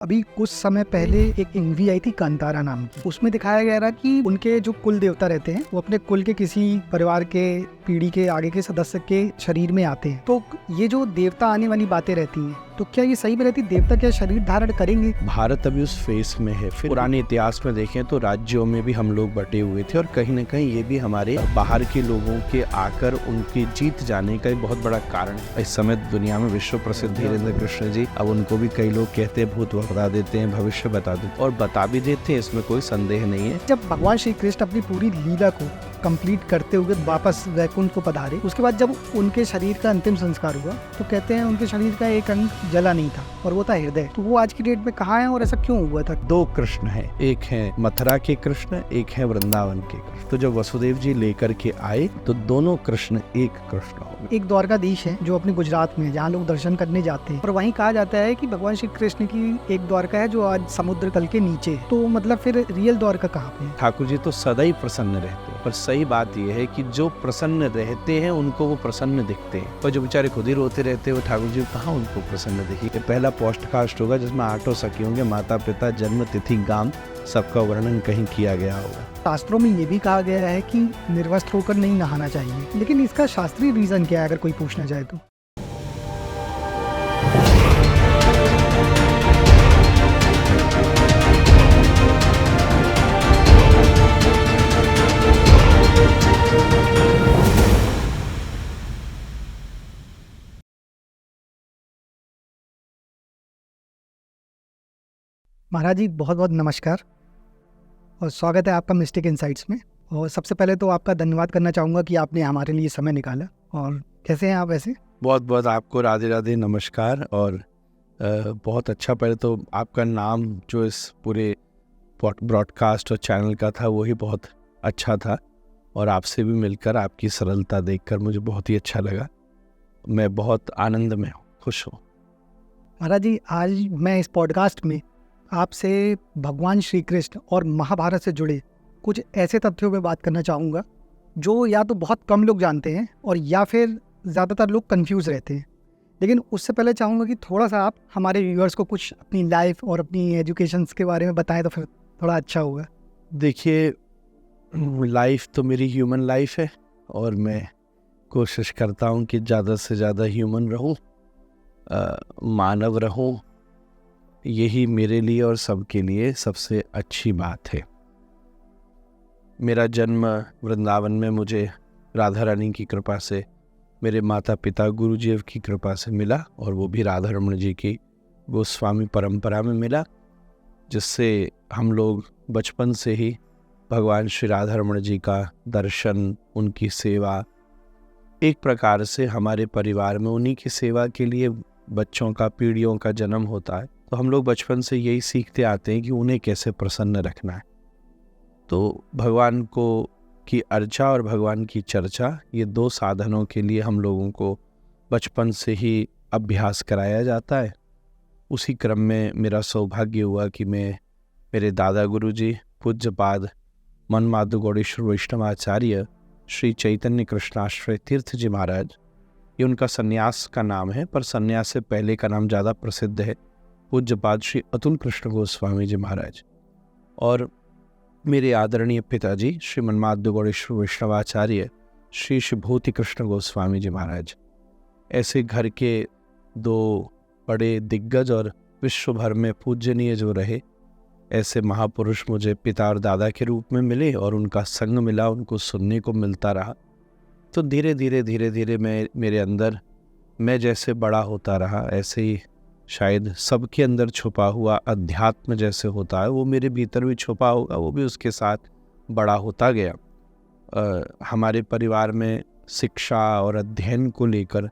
अभी कुछ समय पहले एक मूवी आई थी कांतारा नाम की। उसमें दिखाया गया था कि उनके जो कुल देवता रहते हैं वो अपने कुल के किसी परिवार के पीढ़ी के आगे के सदस्य के शरीर में आते हैं। तो ये जो देवता आने वाली बातें रहती हैं, तो क्या ये सही में रहती? देवता क्या शरीर धारण करेंगे? भारत अभी उस फेस में है। फिर पुराने इतिहास में देखें तो राज्यों में भी हम लोग बटे हुए थे और कहीं न कहीं ये भी हमारे बाहर के लोगों के आकर उनके जीत जाने का एक बहुत बड़ा कारण है। इस समय दुनिया में विश्व प्रसिद्ध धीरेन्द्र कृष्ण जी, अब उनको भी कई लोग कहते हैं भूत बता देते हैं, भविष्य बता देते हैं और बता भी देते हैं, इसमें कोई संदेह नहीं है। जब भगवान श्री कृष्ण अपनी पूरी लीला को कंप्लीट करते हुए वापस वैकुंठ को पधारे, उसके बाद जब उनके शरीर का अंतिम संस्कार हुआ तो कहते हैं उनके शरीर का एक अंग जला नहीं था और वो था हृदय। तो वो आज की डेट में कहाँ है और ऐसा क्यों हुआ था? दो कृष्ण है, एक है मथुरा के कृष्ण, एक है वृंदावन के कृष्ण। तो जब वसुदेव जी लेकर के आए तो दोनों कृष्ण एक कृष्ण हो गए। एक द्वारकाधीश है जो अपने गुजरात में है, जहाँ लोग दर्शन करने जाते हैं और वहीं कहा जाता है कि भगवान श्री कृष्ण की एक द्वारका है जो आज समुद्र तल के नीचे है। तो मतलब फिर रियल द्वारका कहाँ पे है? ठाकुर जी तो सदा ही प्रसन्न रहते हैं, पर सही बात यह है कि जो प्रसन्न रहते हैं उनको वो प्रसन्न दिखते हैं और जो बेचारे खुद ही रोते रहते हैं वो ठाकुर जी कहाँ उनको प्रसन्न दिखेंगे। पहला पॉडकास्ट होगा जिसमें 8 सखी होंगे, माता पिता जन्म तिथि गाम सबका वर्णन कहीं किया गया होगा। शास्त्रों में ये भी कहा गया है कि निर्वस्त्र होकर नहीं नहाना चाहिए, लेकिन इसका शास्त्रीय रीजन क्या है अगर कोई पूछना चाहे तो? महाराज जी बहुत बहुत नमस्कार और स्वागत है आपका मिस्टिक इनसाइट्स में। और सबसे पहले तो आपका धन्यवाद करना चाहूँगा कि आपने हमारे लिए समय निकाला। और कैसे हैं आप वैसे? बहुत बहुत आपको राधे राधे नमस्कार। और बहुत अच्छा, पहले तो आपका नाम जो इस पूरे ब्रॉडकास्ट और चैनल का था वो ही बहुत अच्छा था और आपसे भी मिलकर आपकी सरलता देखकर मुझे बहुत ही अच्छा लगा। मैं बहुत आनंद में हूँ, खुश हूँ। महाराज जी, आज मैं इस पॉडकास्ट में आपसे भगवान श्री कृष्ण और महाभारत से जुड़े कुछ ऐसे तथ्यों पे बात करना चाहूँगा जो या तो बहुत कम लोग जानते हैं और या फिर ज़्यादातर लोग कंफ्यूज रहते हैं। लेकिन उससे पहले चाहूँगा कि थोड़ा सा आप हमारे व्यूअर्स को कुछ अपनी लाइफ और अपनी एजुकेशन के बारे में बताएं तो फिर थोड़ा अच्छा होगा। देखिए, लाइफ तो मेरी ह्यूमन लाइफ है और मैं कोशिश करता हूँ कि ज़्यादा से ज़्यादा ह्यूमन रहूँ, मानव रहूँ। यही मेरे लिए और सबके लिए सबसे अच्छी बात है। मेरा जन्म वृंदावन में मुझे राधा रानी की कृपा से, मेरे माता पिता गुरुजी की कृपा से मिला और वो भी राधा रमण जी की गोस्वामी परंपरा में मिला, जिससे हम लोग बचपन से ही भगवान श्री राधा रमण जी का दर्शन, उनकी सेवा, एक प्रकार से हमारे परिवार में उन्हीं की सेवा के लिए बच्चों का, पीढ़ियों का जन्म होता है। तो हम लोग बचपन से यही सीखते आते हैं कि उन्हें कैसे प्रसन्न रखना है। तो भगवान को की अर्चा और भगवान की चर्चा, ये दो साधनों के लिए हम लोगों को बचपन से ही अभ्यास कराया जाता है। उसी क्रम में मेरा सौभाग्य हुआ कि मैं, मेरे दादा गुरुजी पूज्यपाद मनमाधव गौड़ेश्वर वैष्णवाचार्य श्री चैतन्य कृष्णाश्रय तीर्थ जी महाराज, ये उनका सन्यास का नाम है, पर सन्यास से पहले का नाम ज़्यादा प्रसिद्ध है, पूज्यपाद श्री अतुल कृष्ण गोस्वामी जी महाराज, और मेरे आदरणीय पिताजी श्री मनमाधव गौड़ेश्वर वैष्णवाचार्य श्री शिभूति कृष्ण गोस्वामी जी महाराज। ऐसे घर के दो बड़े दिग्गज और विश्व भर में पूजनीय जो रहे, ऐसे महापुरुष मुझे पिता और दादा के रूप में मिले और उनका संग मिला, उनको सुनने को मिलता रहा। तो धीरे धीरे मेरे अंदर, मैं जैसे बड़ा होता रहा, ऐसे ही शायद सबके अंदर छुपा हुआ अध्यात्म जैसे होता है वो मेरे भीतर भी छुपा होगा, वो भी उसके साथ बड़ा होता गया। हमारे परिवार में शिक्षा और अध्ययन को लेकर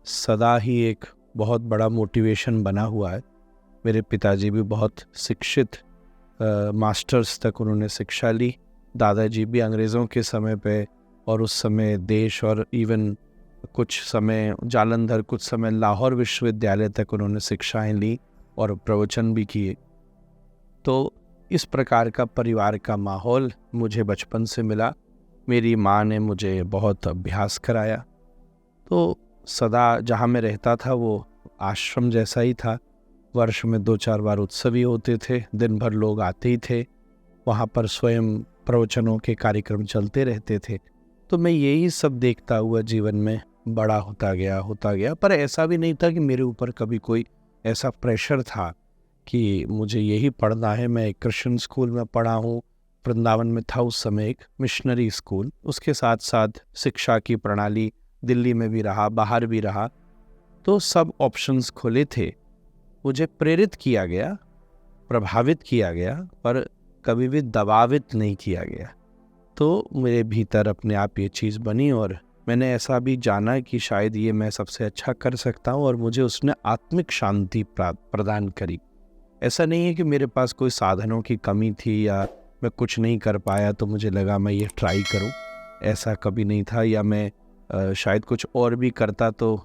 सदा ही एक बहुत बड़ा मोटिवेशन बना हुआ है। मेरे पिताजी भी बहुत शिक्षित, मास्टर्स तक उन्होंने शिक्षा ली। दादाजी भी अंग्रेज़ों के समय पे और उस समय देश और इवन कुछ समय जालंधर, कुछ समय लाहौर विश्वविद्यालय तक उन्होंने शिक्षाएं ली और प्रवचन भी किए। तो इस प्रकार का परिवार का माहौल मुझे बचपन से मिला। मेरी माँ ने मुझे बहुत अभ्यास कराया। तो सदा जहाँ मैं रहता था वो आश्रम जैसा ही था, वर्ष में 2-4 बार उत्सव ही होते थे, दिन भर लोग आते ही थे, वहाँ पर स्वयं प्रवचनों के कार्यक्रम चलते रहते थे। तो मैं यही सब देखता हुआ जीवन में बड़ा होता गया। पर ऐसा भी नहीं था कि मेरे ऊपर कभी कोई ऐसा प्रेशर था कि मुझे यही पढ़ना है। मैं एक क्रिश्चियन स्कूल में पढ़ा हूँ, वृंदावन में था उस समय एक मिशनरी स्कूल। उसके साथ साथ शिक्षा की प्रणाली दिल्ली में भी रहा, बाहर भी रहा, तो सब ऑप्शंस खुले थे। मुझे प्रेरित किया गया, प्रभावित किया गया, पर कभी भी दबावित नहीं किया गया। तो मेरे भीतर अपने आप ये चीज़ बनी और मैंने ऐसा भी जाना कि शायद ये मैं सबसे अच्छा कर सकता हूँ, और मुझे उसने आत्मिक शांति प्रदान करी। ऐसा नहीं है कि मेरे पास कोई साधनों की कमी थी या मैं कुछ नहीं कर पाया तो मुझे लगा मैं ये ट्राई करूँ, ऐसा कभी नहीं था। या मैं शायद कुछ और भी करता तो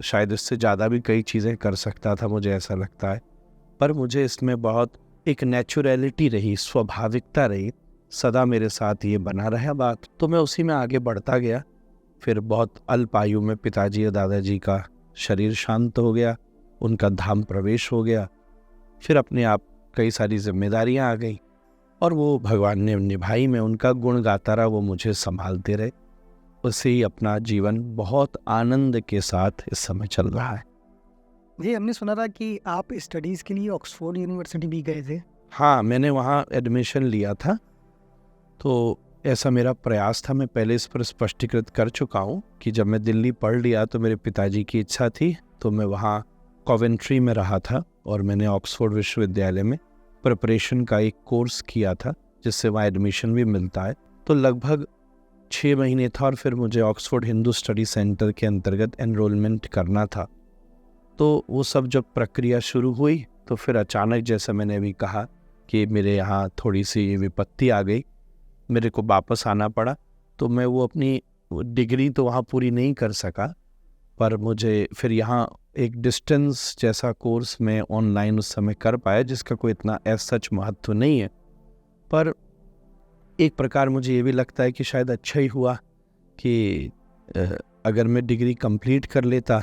शायद इससे ज़्यादा भी कई चीज़ें कर सकता था, मुझे ऐसा लगता है। पर मुझे इसमें बहुत एक नेचुरलिटी रही, स्वाभाविकता रही, सदा मेरे साथ ये बना रहा बात। तो मैं उसी में आगे बढ़ता गया। फिर बहुत अल्प आयु में पिताजी और दादाजी का शरीर शांत हो गया, उनका धाम प्रवेश हो गया। फिर अपने आप कई सारी जिम्मेदारियां आ गई और वो भगवान ने निभाई। मैं उनका गुण गाता रहा, वो मुझे संभालते रहे। उससे ही अपना जीवन बहुत आनंद के साथ इस समय चल रहा है। जी, हमने सुना था कि आप स्टडीज़ के लिए ऑक्सफोर्ड यूनिवर्सिटी भी गए थे। हाँ, मैंने वहाँ एडमिशन लिया था। तो ऐसा मेरा प्रयास था, मैं पहले इस पर स्पष्टीकृत कर चुका हूँ कि जब मैं दिल्ली पढ़ लिया तो मेरे पिताजी की इच्छा थी, तो मैं वहाँ कॉवेंट्री में रहा था और मैंने ऑक्सफोर्ड विश्वविद्यालय में प्रिपरेशन का एक कोर्स किया था, जिससे वहाँ एडमिशन भी मिलता है। तो लगभग 6 महीने था और फिर मुझे ऑक्सफोर्ड हिंदू स्टडी सेंटर के अंतर्गत एनरोलमेंट करना था। तो वो सब जब प्रक्रिया शुरू हुई तो फिर अचानक, जैसा मैंने अभी कहा, कि मेरे यहाँ थोड़ी सी विपत्ति आ गई, मेरे को वापस आना पड़ा। तो मैं वो अपनी डिग्री तो वहाँ पूरी नहीं कर सका, पर मुझे फिर यहाँ एक डिस्टेंस जैसा कोर्स मैं ऑनलाइन उस समय कर पाया, जिसका कोई इतना एज सच महत्व नहीं है। पर एक प्रकार मुझे ये भी लगता है कि शायद अच्छा ही हुआ कि अगर मैं डिग्री कंप्लीट कर लेता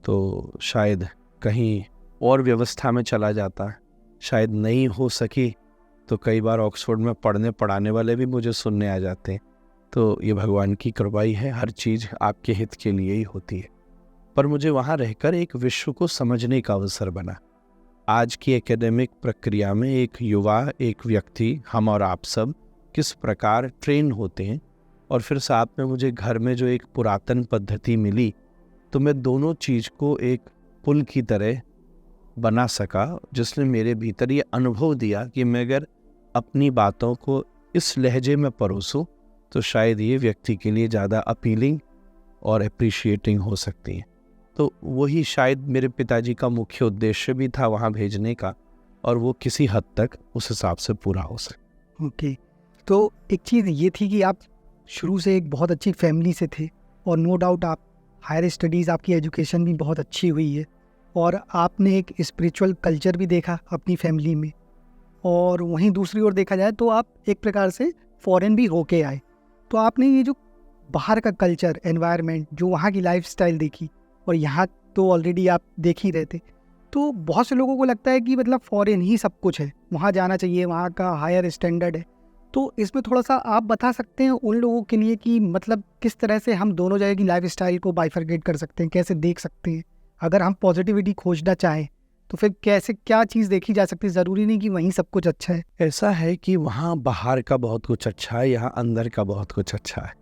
तो शायद कहीं और व्यवस्था में चला जाता। शायद नहीं हो सकी तो कई बार ऑक्सफोर्ड में पढ़ने पढ़ाने वाले भी मुझे सुनने आ जाते हैं। तो ये भगवान की कृपा ही है, हर चीज़ आपके हित के लिए ही होती है। पर मुझे वहाँ रहकर एक विश्व को समझने का अवसर बना। आज की एकेडमिक प्रक्रिया में एक युवा, एक व्यक्ति, हम और आप सब किस प्रकार ट्रेन होते हैं, और फिर साथ में मुझे घर में जो एक पुरातन पद्धति मिली, तो मैं दोनों चीज़ को एक पुल की तरह बना सका, जिसने मेरे भीतर ये अनुभव दिया कि मैं अगर अपनी बातों को इस लहजे में परोसूं तो शायद ये व्यक्ति के लिए ज़्यादा अपीलिंग और अप्रिशिएटिंग हो सकती है। तो वही शायद मेरे पिताजी का मुख्य उद्देश्य भी था वहाँ भेजने का, और वो किसी हद तक उस हिसाब से पूरा हो सके। ओके, तो एक चीज़ ये थी कि आप शुरू से एक बहुत अच्छी फैमिली से थे, और नो डाउट आप हायर स्टडीज़, आपकी एजुकेशन भी बहुत अच्छी हुई है, और आपने एक स्पिरिचुअल कल्चर भी देखा अपनी फैमिली में। और वहीं दूसरी ओर देखा जाए तो आप एक प्रकार से फॉरेन भी होके आए, तो आपने ये जो बाहर का कल्चर, एनवायरनमेंट, जो वहाँ की लाइफस्टाइल देखी, और यहाँ तो ऑलरेडी आप देख ही रहे थे। तो बहुत से लोगों को लगता है कि मतलब फॉरेन ही सब कुछ है, वहाँ जाना चाहिए, वहाँ का हायर स्टैंडर्ड है। तो इसमें थोड़ा सा आप बता सकते हैं उन लोगों के लिए कि मतलब किस तरह से हम दोनों जगह की लाइफस्टाइल को बाइफरकेट कर सकते हैं, कैसे देख सकते हैं? अगर हम पॉजिटिविटी खोजना चाहें तो फिर कैसे, क्या चीज़ देखी जा सकती है? ज़रूरी नहीं कि वहीं सब कुछ अच्छा है। ऐसा है कि वहाँ बाहर का बहुत कुछ अच्छा है, यहाँ अंदर का बहुत कुछ अच्छा है।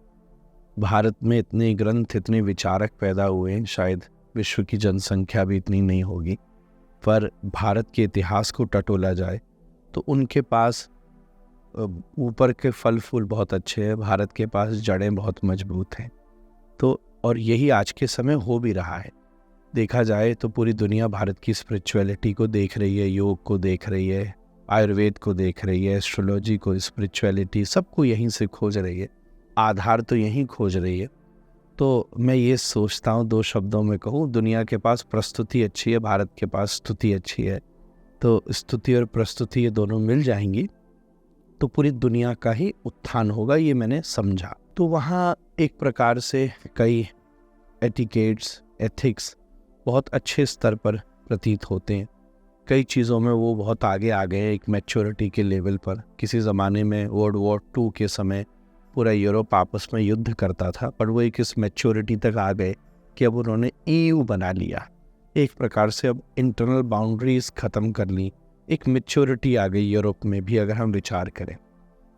भारत में इतने ग्रंथ, इतने विचारक पैदा हुए हैं, शायद विश्व की जनसंख्या भी इतनी नहीं होगी, पर भारत के इतिहास को टटोला जाए तो उनके पास ऊपर के फल फूल बहुत अच्छे हैं, भारत के पास जड़ें बहुत मजबूत हैं। तो और यही आज के समय हो भी रहा है। देखा जाए तो पूरी दुनिया भारत की स्पिरिचुअलिटी को देख रही है, योग को देख रही है, आयुर्वेद को देख रही है, एस्ट्रोलॉजी को, स्पिरिचुअलिटी, सबको यहीं से खोज रही है, आधार तो यहीं खोज रही है। तो मैं ये सोचता हूँ, 2 शब्दों में कहूँ, दुनिया के पास प्रस्तुति अच्छी है, भारत के पास स्तुति अच्छी है। तो स्तुति और प्रस्तुति ये दोनों मिल जाएंगी तो पूरी दुनिया का ही उत्थान होगा, ये मैंने समझा। तो वहाँ एक प्रकार से कई एटिकेट्स, एथिक्स बहुत अच्छे स्तर पर प्रतीत होते हैं। कई चीज़ों में वो बहुत आगे आ गए हैं एक मैच्योरिटी के लेवल पर। किसी ज़माने में वर्ल्ड वॉर 2 के समय पूरा यूरोप आपस में युद्ध करता था, पर वो एक इस मैच्योरिटी तक आ गए कि अब उन्होंने EU बना लिया। एक प्रकार से अब इंटरनल बाउंड्रीज ख़त्म कर ली, एक मैच्योरिटी आ गई यूरोप में भी अगर हम विचार करें।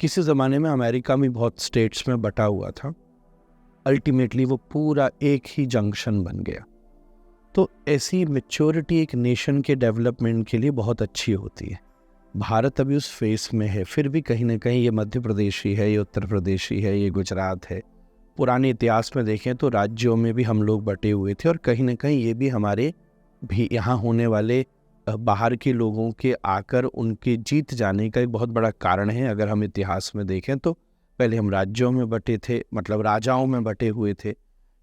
किसी ज़माने में अमेरिका में बहुत स्टेट्स में बटा हुआ था, अल्टीमेटली वो पूरा एक ही जंक्शन बन गया। तो ऐसी मैच्योरिटी एक नेशन के डेवलपमेंट के लिए बहुत अच्छी होती है। भारत अभी उस फेस में है, फिर भी कहीं ना कहीं ये मध्य प्रदेशी है, ये उत्तर प्रदेशी है, ये गुजरात है। पुराने इतिहास में देखें तो राज्यों में भी हम लोग बटे हुए थे, और कहीं ना कहीं ये भी हमारे भी यहाँ होने वाले बाहर के लोगों के आकर उनके जीत जाने का एक बहुत बड़ा कारण है। अगर हम इतिहास में देखें तो पहले हम राज्यों में बटे थे, मतलब राजाओं में बटे हुए थे,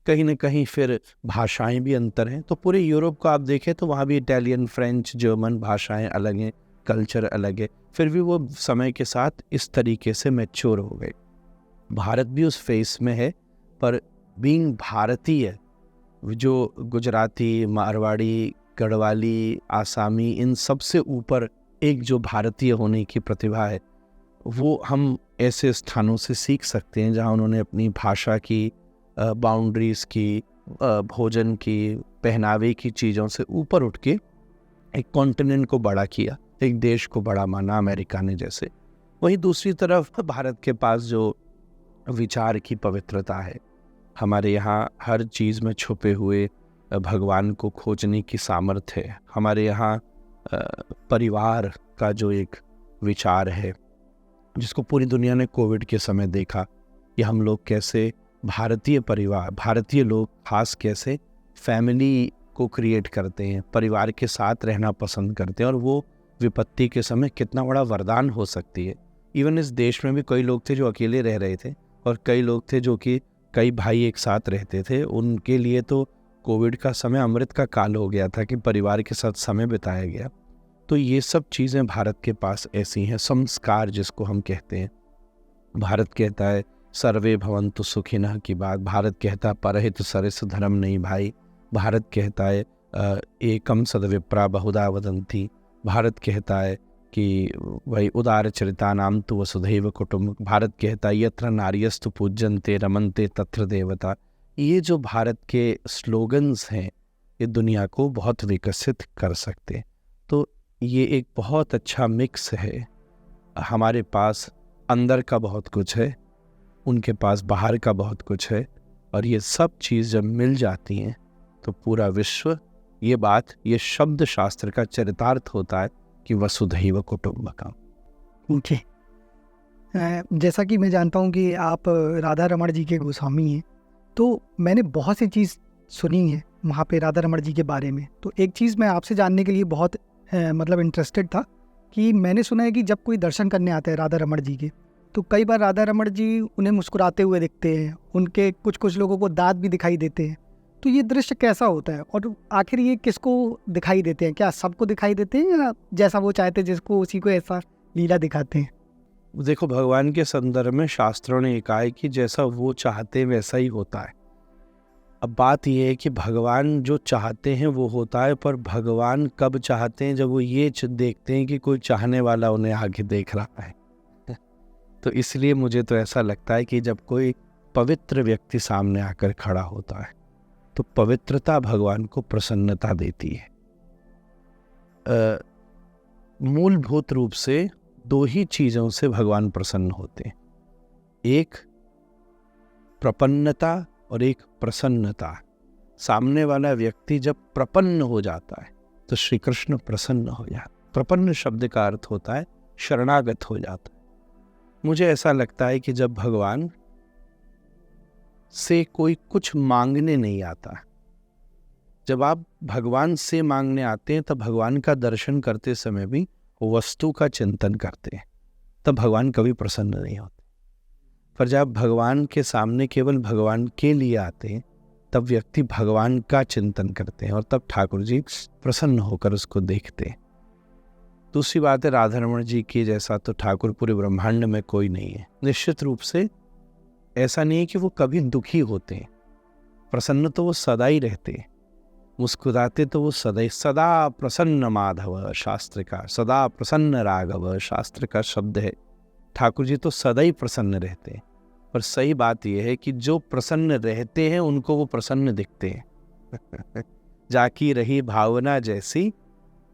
कहीं ना कहीं फिर भाषाएं भी अंतर हैं। तो पूरे यूरोप को आप देखें तो वहाँ भी इटालियन, फ्रेंच, जर्मन भाषाएं अलग हैं, कल्चर अलग है, फिर भी वो समय के साथ इस तरीके से मैच्योर हो गए। भारत भी उस फेस में है, पर बीइंग भारतीय, जो गुजराती, मारवाड़ी, गढ़वाली, आसामी, इन सब से ऊपर एक जो भारतीय होने की प्रतिभा है, वो हम ऐसे स्थानों से सीख सकते हैं जहाँ उन्होंने अपनी भाषा की, बाउंड्रीज की, भोजन की, पहनावे की चीज़ों से ऊपर उठ के एक कॉन्टिनेंट को बड़ा किया, एक देश को बड़ा माना अमेरिका ने जैसे। वहीं दूसरी तरफ भारत के पास जो विचार की पवित्रता है, हमारे यहाँ हर चीज़ में छुपे हुए भगवान को खोजने की सामर्थ्य है, हमारे यहाँ परिवार का जो एक विचार है, जिसको पूरी दुनिया ने कोविड के समय देखा कि हम लोग कैसे भारतीय परिवार, भारतीय लोग खास कैसे फैमिली को क्रिएट करते हैं, परिवार के साथ रहना पसंद करते हैं, और वो विपत्ति के समय कितना बड़ा वरदान हो सकती है। इवन इस देश में भी कई लोग थे जो अकेले रह रहे थे, और कई लोग थे जो कि कई भाई एक साथ रहते थे। उनके लिए तो कोविड का समय अमृत का काल हो गया था कि परिवार के साथ समय बिताया गया। तो ये सब चीज़ें भारत के पास ऐसी हैं। संस्कार जिसको हम कहते हैं, भारत कहता है सर्वे भवन्तु सुखिनः की बात, भारत कहता है परहित सरिस धर्म नहीं भाई, भारत कहता है एकम सद्विप्रा बहुधा वदन्ति, भारत कहता है कि वही उदार चरिता नाम तु वसुधैव कुटुम्ब, भारत कहता है यत्र नार्यस्तु पूज्यन्ते रमन्ते तत्र देवता। ये जो भारत के स्लोगन्स हैं, ये दुनिया को बहुत विकसित कर सकते हैं। तो ये एक बहुत अच्छा मिक्स है। हमारे पास अंदर का बहुत कुछ है, उनके पास बाहर का बहुत कुछ है, और ये सब चीज़ जब मिल जाती हैं तो पूरा विश्व, ये बात, ये शब्द शास्त्र का चरितार्थ होता है कि वसुधैव कुटुम्बकम। ओके, जैसा कि मैं जानता हूँ कि आप राधा रमण जी के गोस्वामी हैं, तो मैंने बहुत सी चीज़ सुनी है वहाँ पे राधा रमण जी के बारे में। तो एक चीज़ मैं आपसे जानने के लिए बहुत मतलब इंटरेस्टेड था कि मैंने सुना है कि जब कोई दर्शन करने आता है राधा रमण जी के, तो कई बार राधा रमण जी उन्हें मुस्कुराते हुए दिखते हैं, उनके कुछ लोगों को दांत भी दिखाई देते हैं। तो ये दृश्य कैसा होता है, और आखिर ये किसको दिखाई देते हैं? क्या सबको दिखाई देते हैं, या जैसा वो चाहते हैं जिसको उसी को ऐसा लीला दिखाते हैं? देखो, भगवान के संदर्भ में शास्त्रों ने कहा है कि जैसा वो चाहते हैं वैसा ही होता है। अब बात यह है कि भगवान जो चाहते हैं वो होता है, पर भगवान कब चाहते हैं? जब वो ये देखते हैं कि कोई चाहने वाला उन्हें आगे देख रहा है। तो इसलिए मुझे तो ऐसा लगता है कि जब कोई पवित्र व्यक्ति सामने आकर खड़ा होता है तो पवित्रता भगवान को प्रसन्नता देती है। मूलभूत रूप से दो ही चीज़ों से भगवान प्रसन्न होते हैं, एक प्रपन्नता और एक प्रसन्नता। सामने वाला व्यक्ति जब प्रपन्न हो जाता है तो श्री कृष्ण प्रसन्न हो जाता है। प्रपन्न शब्द का अर्थ होता है शरणागत हो जाता है। मुझे ऐसा लगता है कि जब भगवान से कोई कुछ मांगने नहीं आता, जब आप भगवान से मांगने आते हैं तब भगवान का दर्शन करते समय भी वस्तु का चिंतन करते हैं, तब भगवान कभी प्रसन्न नहीं होते। पर जब भगवान के सामने केवल भगवान के लिए आते हैं तब व्यक्ति भगवान का चिंतन करते हैं, और तब ठाकुर जी प्रसन्न होकर उसको देखते हैं। दूसरी बात है, राधा रमण जी की जैसा तो ठाकुर पूरे ब्रह्मांड में कोई नहीं है। निश्चित रूप से ऐसा नहीं है कि वो कभी दुखी होते हैं, प्रसन्न तो वो सदा ही रहते हैं। मुस्कुराते तो वो सदा प्रसन्न माधव, शास्त्र का सदा प्रसन्न राघव, शास्त्र का शब्द है। ठाकुर जी तो सदा ही प्रसन्न रहते हैं। पर सही बात यह है कि जो प्रसन्न रहते हैं उनको वो प्रसन्न दिखते हैं। जाकी रही भावना जैसी,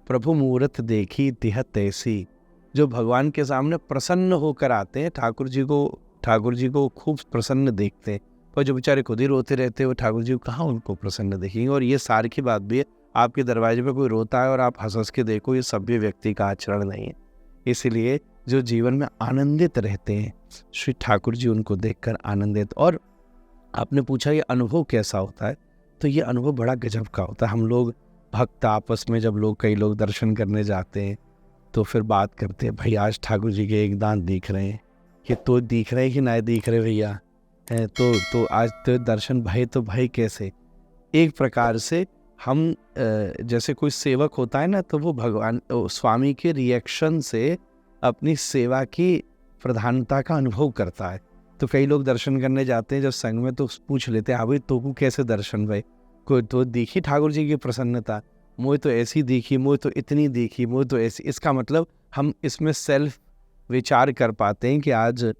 प्रभु मूरत देखी तिह तैसी। जो भगवान के सामने प्रसन्न होकर आते हैं, ठाकुर जी को खूब प्रसन्न देखते हैं। पर जो बेचारे खुद ही रोते रहते हैं, वो ठाकुर जी को कहाँ उनको प्रसन्न देखेंगे। और ये सार की बात भी है, आपके दरवाजे पे कोई रोता है और आप हंस के देखो, ये सभ्य व्यक्ति का आचरण नहीं है। इसलिए जो जीवन में आनंदित रहते हैं, श्री ठाकुर जी उनको देखकर आनंदित। और आपने पूछा ये अनुभव कैसा होता है, तो ये अनुभव बड़ा गजब का होता है। हम लोग भक्त आपस में जब कई लोग दर्शन करने जाते हैं तो फिर बात करते हैं, भाई आज ठाकुर जी के एक दांत दिख रहे हैं, कि तो दिख रहे हैं कि ना दिख रहे भैया, तो आज तो दर्शन भाई, तो भाई कैसे। एक प्रकार से हम जैसे कोई सेवक होता है ना, तो वो भगवान स्वामी के रिएक्शन से अपनी सेवा की प्रधानता का अनुभव करता है। तो कई लोग दर्शन करने जाते हैं जब संग में, तो पूछ लेते हैं, हाँ भाई तो कैसे दर्शन भाई, कोई तो दिखी ठाकुर जी की प्रसन्नता, मोह तो ऐसी दिखी, मोह तो इतनी दिखी, मोह तो ऐसी। इसका मतलब हम इसमें सेल्फ विचार कर पाते हैं कि आज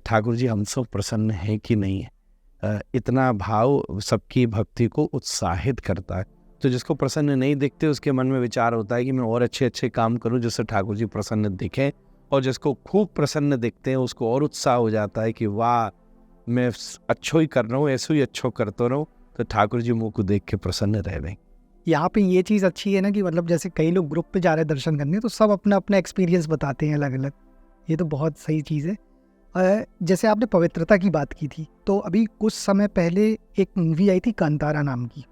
ठाकुर जी हम सब प्रसन्न हैं कि नहीं है। इतना भाव सबकी भक्ति को उत्साहित करता है। तो जिसको प्रसन्न नहीं दिखते उसके मन में विचार होता है कि मैं और अच्छे अच्छे काम करूं जिससे ठाकुर जी प्रसन्न दिखें। और जिसको खूब प्रसन्न दिखते हैं उसको और उत्साह हो जाता है कि वाह मैं अच्छो ही कर रहा हूँ, ऐसे ही अच्छो करता रहूँ, तो ठाकुर जी मुँह को देख के प्रसन्न रह रहे हैं। यहाँ पे ये चीज़ अच्छी है ना कि मतलब जैसे कई लोग ग्रुप पे जा रहे हैं दर्शन करने, तो सब अपना अपना एक्सपीरियंस बताते हैं अलग अलग। ये तो बहुत सही चीज़ है। जैसे आपने पवित्रता की बात की थी, तो अभी कुछ समय पहले एक मूवी आई थी कांतारा नाम की।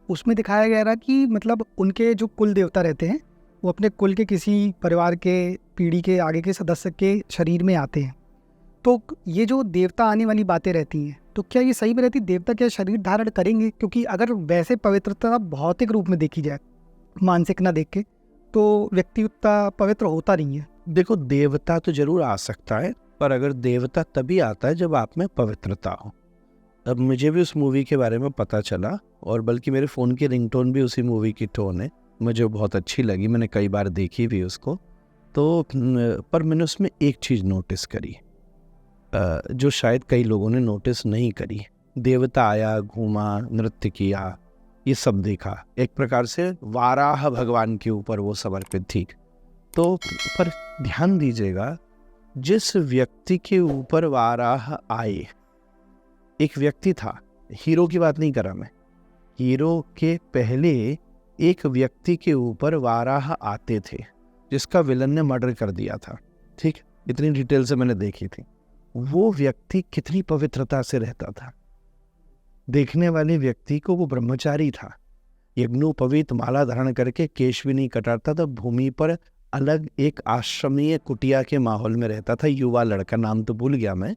उसमें दिखाया गया था कि मतलब उनके जो कुल देवता रहते हैं वो अपने कुल के किसी परिवार के पीढ़ी के आगे के सदस्य के शरीर में आते हैं। तो ये जो देवता आने वाली बातें रहती हैं, तो क्या ये सही में रहती, देवता क्या शरीर धारण करेंगे? क्योंकि अगर वैसे पवित्रता भौतिक रूप में देखी जाए, मानसिक ना देख के, तो व्यक्ति उतना पवित्र होता नहीं है। देखो देवता तो जरूर आ सकता है, पर अगर देवता तभी आता है जब आप में पवित्रता हो। अब मुझे भी उस मूवी के बारे में पता चला, और बल्कि मेरे फ़ोन की रिंगटोन भी उसी मूवी की टोन है। मुझे बहुत अच्छी लगी, मैंने कई बार देखी भी उसको। तो पर मैंने उसमें एक चीज़ नोटिस करी जो शायद कई लोगों ने नोटिस नहीं करी। देवता आया, घूमा, नृत्य किया, ये सब देखा, एक प्रकार से वाराह भगवान के ऊपर वो समर्पित थी। तो पर ध्यान दीजिएगा, जिस व्यक्ति के ऊपर वाराह आए, एक व्यक्ति था, हीरो की बात नहीं कर रहा मैं, हीरो के पहले एक व्यक्ति के ऊपर वाराह आते थे जिसका विलन ने मर्डर कर दिया था। ठीक, इतनी डिटेल से मैंने देखी थी। वो व्यक्ति कितनी पवित्रता से रहता था। देखने वाले व्यक्ति को वो ब्रह्मचारी था, यज्ञोपवीत माला धारण करके केश भी नहीं कटाता था, भूमि पर अलग एक आश्रमीय कुटिया के माहौल में रहता था। युवा लड़का, नाम तो भूल गया मैं।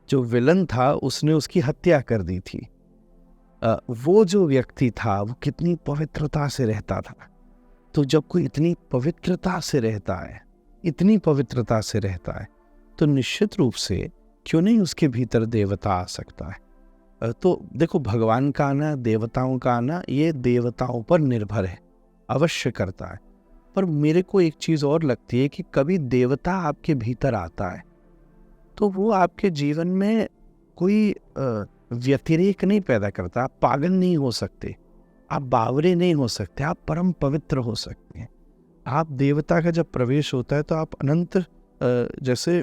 जो विलन था उसने उसकी हत्या कर दी थी। वो जो व्यक्ति था वो कितनी पवित्रता से रहता था। तो जब कोई इतनी पवित्रता से रहता है, इतनी पवित्रता से रहता है, तो निश्चित रूप से क्यों नहीं उसके भीतर देवता आ सकता है। तो देखो, भगवान का आना, देवताओं का आना, ये देवताओं पर निर्भर है, अवश्य करता है। पर मेरे को एक चीज़ और लगती है कि कभी देवता आपके भीतर आता है तो वो आपके जीवन में कोई व्यतिरेक नहीं पैदा करता। आप पागल नहीं हो सकते, आप बावरे नहीं हो सकते, आप परम पवित्र हो सकते हैं। आप देवता का जब प्रवेश होता है तो आप अनंत जैसे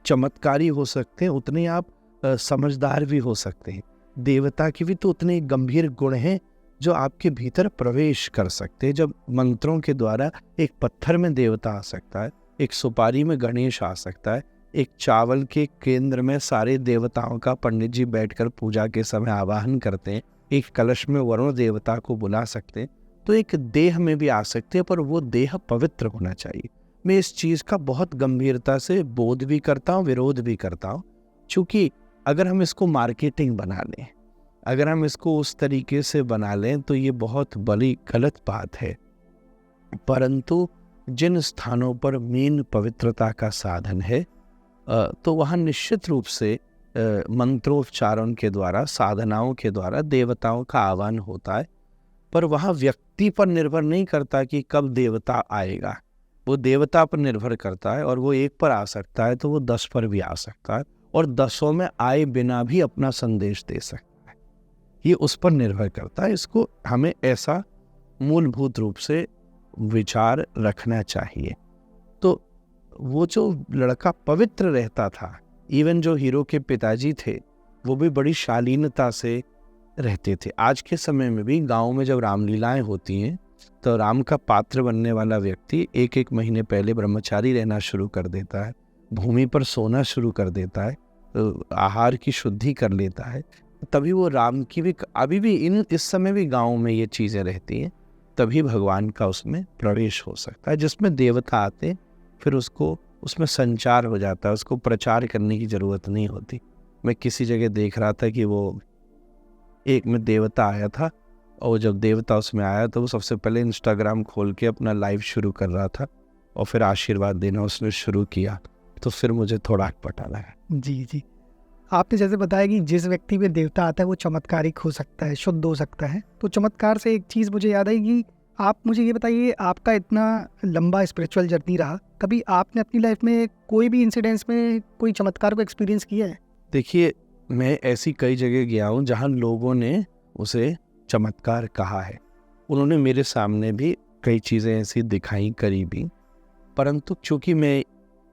चमत्कारी हो सकते हैं, उतने आप समझदार भी हो सकते हैं। देवता के भी तो उतने गंभीर गुण हैं जो आपके भीतर प्रवेश कर सकते हैं। जब मंत्रों के द्वारा एक पत्थर में देवता आ सकता है, एक सुपारी में गणेश आ सकता है, एक चावल के केंद्र में सारे देवताओं का पंडित जी बैठकर पूजा के समय आवाहन करते हैं, एक कलश में वरुण देवता को बुला सकते हैं, तो एक देह में भी आ सकते हैं, पर वो देह पवित्र होना चाहिए। मैं इस चीज़ का बहुत गंभीरता से बोध भी करता हूँ, विरोध भी करता हूँ, क्योंकि अगर हम इसको मार्केटिंग बना लें, अगर हम इसको उस तरीके से बना लें तो ये बहुत बड़ी गलत बात है। परंतु जिन स्थानों पर मेन पवित्रता का साधन है तो वहाँ निश्चित रूप से मंत्रोच्चारण के द्वारा, साधनाओं के द्वारा देवताओं का आह्वान होता है, पर वहाँ व्यक्ति पर निर्भर नहीं करता कि कब देवता आएगा, वो देवता पर निर्भर करता है। और वो एक पर आ सकता है तो वो 10 पर भी आ सकता है, और 10 में आए बिना भी अपना संदेश दे सकता है। ये उस पर निर्भर करता है। इसको हमें ऐसा मूलभूत रूप से विचार रखना चाहिए। तो वो जो लड़का पवित्र रहता था, इवन जो हीरो के पिताजी थे वो भी बड़ी शालीनता से रहते थे। आज के समय में भी गांव में जब रामलीलाएं होती हैं तो राम का पात्र बनने वाला व्यक्ति 1-1 महीने पहले ब्रह्मचारी रहना शुरू कर देता है, भूमि पर सोना शुरू कर देता है, आहार की शुद्धि कर लेता है, तभी वो राम की भी अभी भी इस समय भी गाँव में ये चीज़ें रहती हैं, तभी भगवान का उसमें प्रवेश हो सकता है। जिसमें देवता आते फिर उसको उसमें संचार हो जाता है, उसको प्रचार करने की ज़रूरत नहीं होती। मैं किसी जगह देख रहा था कि वो एक में देवता आया था, और जब देवता उसमें आया तो वो सबसे पहले इंस्टाग्राम खोल के अपना लाइव शुरू कर रहा था और फिर आशीर्वाद देना उसने शुरू किया, तो फिर मुझे थोड़ा अटपटा लगा। जी जी, आपने जैसे बताया कि जिस व्यक्ति में देवता आता है वो चमत्कारिक हो सकता है, शुद्ध हो सकता है, तो चमत्कार से एक चीज़ मुझे याद आई कि आप मुझे ये बताइए, आपका इतना लंबा स्पिरिचुअल जर्नी रहा, कभी आपने अपनी लाइफ में कोई भी इंसिडेंट्स में कोई चमत्कार को एक्सपीरियंस किया है? देखिए, मैं ऐसी कई जगह गया हूँ जहाँ लोगों ने उसे चमत्कार कहा है। उन्होंने मेरे सामने भी कई चीज़ें ऐसी दिखाई, करी भी, परंतु चूँकि मैं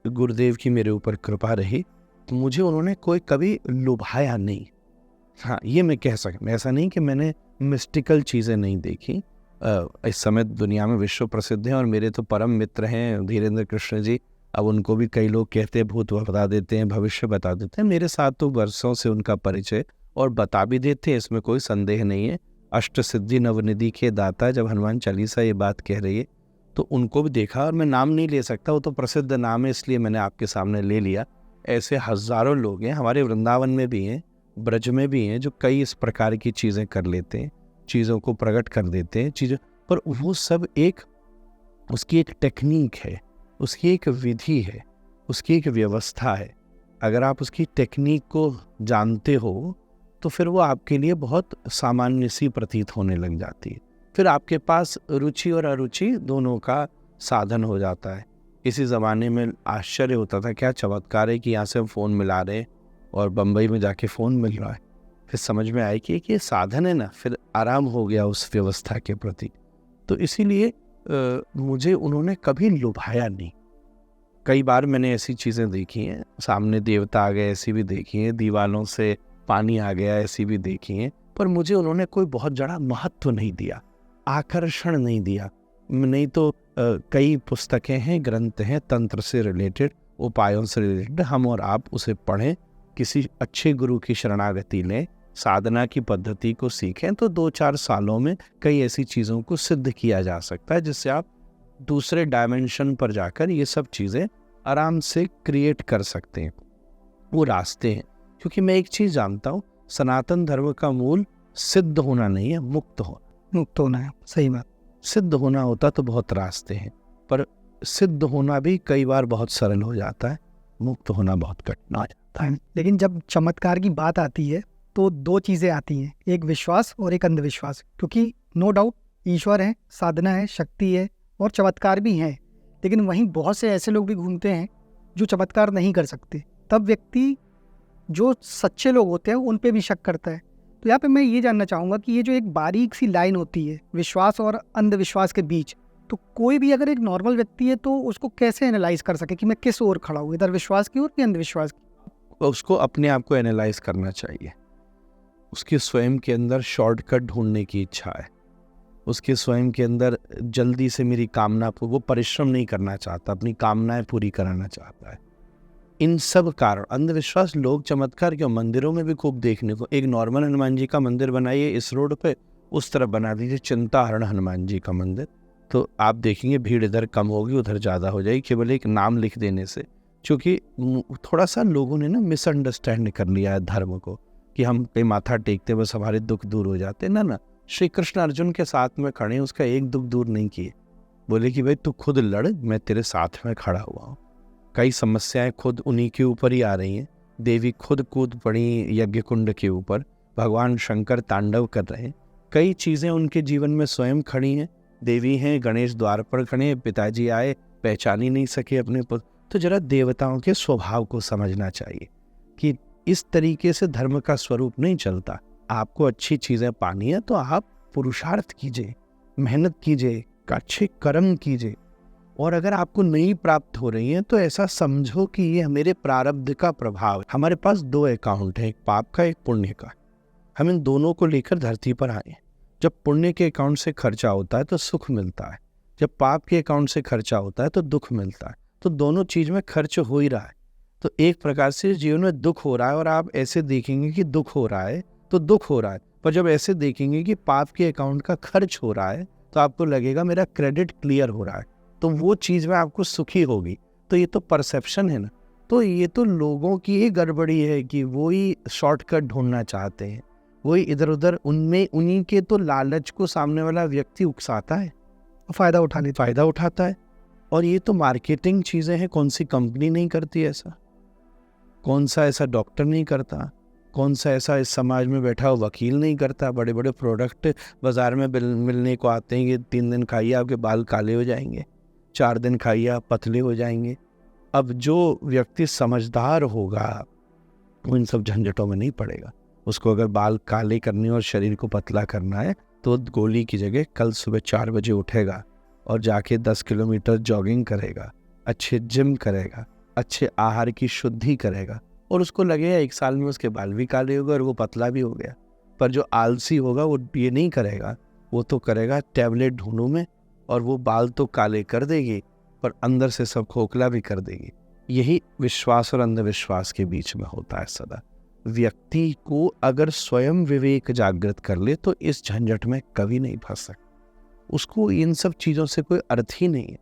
गुरुदेव की मेरे ऊपर कृपा रही तो मुझे उन्होंने कोई कभी लुभाया नहीं। हाँ, ये मैं कह सकता, ऐसा नहीं कि मैंने मिस्टिकल चीज़ें नहीं देखी। इस समय दुनिया में विश्व प्रसिद्ध हैं और मेरे तो परम मित्र हैं धीरेन्द्र कृष्ण जी। अब उनको भी कई लोग कहते हैं भूत बता देते हैं, भविष्य बता देते हैं। मेरे साथ तो वर्षों से उनका परिचय, और बता भी देते हैं, इसमें कोई संदेह नहीं है। अष्ट सिद्धि नवनिधि के दाता, जब हनुमान चालीसा ये बात कह रही है तो उनको भी देखा, और मैं नाम नहीं ले सकता, वो तो प्रसिद्ध नाम है इसलिए मैंने आपके सामने ले लिया। ऐसे हज़ारों लोग हैं, हमारे वृंदावन में भी हैं, ब्रज में भी हैं, जो कई इस प्रकार की चीज़ें कर लेते हैं, चीज़ों को प्रकट कर देते हैं चीज़ों पर। वो सब उसकी एक टेक्निक है, उसकी एक विधि है, उसकी एक व्यवस्था है। अगर आप उसकी टेक्निक को जानते हो तो फिर वो आपके लिए बहुत सामान्य सी प्रतीत होने लग जाती है। फिर आपके पास रुचि और अरुचि दोनों का साधन हो जाता है। इसी ज़माने में आश्चर्य होता था, क्या चमत्कार है कि यहाँ से हम फ़ोन मिला रहे हैं और बम्बई में जाके फ़ोन मिल रहा है। फिर समझ में आया कि ये साधन है ना, फिर आराम हो गया उस व्यवस्था के प्रति। तो इसीलिए मुझे उन्होंने कभी लुभाया नहीं। कई बार मैंने ऐसी चीज़ें देखी हैं, सामने देवता आ गए ऐसी भी देखी हैं, दीवालों से पानी आ गया ऐसी भी देखी हैं, पर मुझे उन्होंने कोई बहुत बड़ा महत्व नहीं दिया, आकर्षण नहीं दिया। नहीं तो कई पुस्तकें हैं, ग्रंथ हैं तंत्र से रिलेटेड, उपायों से रिलेटेड, हम और आप उसे पढ़ें, किसी अच्छे गुरु की शरणागति लें, साधना की पद्धति को सीखें, तो 2-4 सालों में कई ऐसी चीज़ों को सिद्ध किया जा सकता है जिससे आप दूसरे डायमेंशन पर जाकर ये सब चीज़ें आराम से क्रिएट कर सकते हैं। वो रास्ते हैं। क्योंकि मैं एक चीज़ जानता हूँ, सनातन धर्म का मूल सिद्ध होना नहीं है, मुक्त होना है। सही बात। सिद्ध होना होता तो बहुत रास्ते हैं, पर सिद्ध होना भी कई बार बहुत सरल हो जाता है, मुक्त होना बहुत कठिन हो जाता है। लेकिन जब चमत्कार की बात आती है तो 2 चीज़ें आती हैं, एक विश्वास और एक अंधविश्वास। क्योंकि नो डाउट ईश्वर है, साधना है, शक्ति है और चमत्कार भी हैं, लेकिन वहीं बहुत से ऐसे लोग भी घूमते हैं जो चमत्कार नहीं कर सकते। तब व्यक्ति जो सच्चे लोग होते हैं उन पे भी शक करता है। तो यहाँ पे मैं ये जानना चाहूँगा कि ये जो एक बारीक सी लाइन होती है विश्वास और अंधविश्वास के बीच, तो कोई भी अगर एक नॉर्मल व्यक्ति है तो उसको कैसे एनालाइज कर सके कि मैं किस ओर खड़ा हूँ, इधर विश्वास की ओर कि अंधविश्वास की? उसको अपने आप को एनालाइज करना चाहिए। उसके स्वयं के अंदर शॉर्टकट ढूंढने की इच्छा है, उसके स्वयं के अंदर जल्दी से मेरी कामना को, वो परिश्रम नहीं करना चाहता, अपनी कामनाएं पूरी कराना चाहता है। इन सब कारण अंधविश्वास, लोग चमत्कार क्यों, मंदिरों में भी खूब देखने को। एक नॉर्मल हनुमान जी का मंदिर बनाइए इस रोड पे, उस तरफ बना दीजिए चिंताहरण हनुमान जी का मंदिर, तो आप देखेंगे भीड़ इधर कम होगी उधर ज़्यादा हो जाएगी, केवल एक नाम लिख देने से। क्योंकि थोड़ा सा लोगों ने ना मिसअंडरस्टैंड कर लिया है धर्म को, कि हम पे माथा टेकते बस हमारे दुख दूर हो जाते। ना, श्री कृष्ण अर्जुन के साथ में खड़े, उसका एक दुख दूर नहीं किए, बोले कि भाई तू खुद लड़, मैं तेरे साथ में खड़ा हुआ हूँ। कई समस्याएं खुद उन्हीं के ऊपर ही आ रही हैं, देवी खुद कूद पड़ी यज्ञ कुंड के ऊपर, भगवान शंकर तांडव कर रहे हैं, कई चीज़ें उनके जीवन में स्वयं खड़ी हैं। देवी हैं, गणेश द्वार पर खड़े, पिताजी आए, पहचान ही नहीं सके अपने पुत्र। तो जरा देवताओं के स्वभाव को समझना चाहिए कि इस तरीके से धर्म का स्वरूप नहीं चलता। आपको अच्छी चीज़ें पानी है तो आप पुरुषार्थ कीजिए, मेहनत कीजिए, अच्छे कर्म कीजिए, और अगर आपको नहीं प्राप्त हो रही है तो ऐसा समझो कि ये मेरे प्रारब्ध का प्रभाव है। हमारे पास दो अकाउंट है, एक पाप का, एक पुण्य का। हम इन दोनों को लेकर धरती पर आए। जब पुण्य के अकाउंट से खर्चा होता है तो सुख मिलता है, जब पाप के अकाउंट से खर्चा होता है तो दुख मिलता है। तो दोनों चीज में खर्च हो ही रहा है। तो एक प्रकार से जीवन में दुख हो रहा है और आप ऐसे देखेंगे कि दुख हो रहा है तो दुख हो रहा है, पर जब ऐसे देखेंगे कि पाप के अकाउंट का खर्च हो रहा है तो आपको लगेगा मेरा क्रेडिट क्लियर हो रहा है, तो वो चीज में आपको सुखी होगी। तो ये तो परसेप्शन है ना। तो ये तो लोगों की ही गड़बड़ी है कि वो ही शॉर्टकट ढूंढना चाहते हैं, वही इधर उधर, उनमें उन्हीं के तो लालच को सामने वाला व्यक्ति उकसाता है, फायदा उठाता है। और ये तो मार्केटिंग चीजें हैं। कौन सी कंपनी नहीं करती ऐसा, कौन सा ऐसा डॉक्टर नहीं करता, कौन सा ऐसा इस समाज में बैठा हुआ वकील नहीं करता। बड़े बड़े प्रोडक्ट बाजार में मिलने को आते हैं कि 3 दिन खाइए आपके बाल काले हो जाएंगे, 4 दिन खाइए आप पतले हो जाएंगे। अब जो व्यक्ति समझदार होगा वो इन सब झंझटों में नहीं पड़ेगा। उसको अगर बाल काले करने और शरीर को पतला करना है तो गोली की जगह कल सुबह 4 बजे उठेगा और जाके 10 किलोमीटर जॉगिंग करेगा, अच्छे जिम करेगा, अच्छे आहार की शुद्धि करेगा, और उसको लगेगा 1 साल में उसके बाल भी काले हो गए और वो पतला भी हो गया। पर जो आलसी होगा वो ये नहीं करेगा, वो तो करेगा टैबलेट ढूंढूं में, और वो बाल तो काले कर देगी पर अंदर से सब खोखला भी कर देगी। यही विश्वास और अंधविश्वास के बीच में होता है सदा। व्यक्ति को अगर स्वयं विवेक जागृत कर ले तो इस झंझट में कभी नहीं फंस सकता। उसको इन सब चीजों से कोई अर्थ ही नहीं है।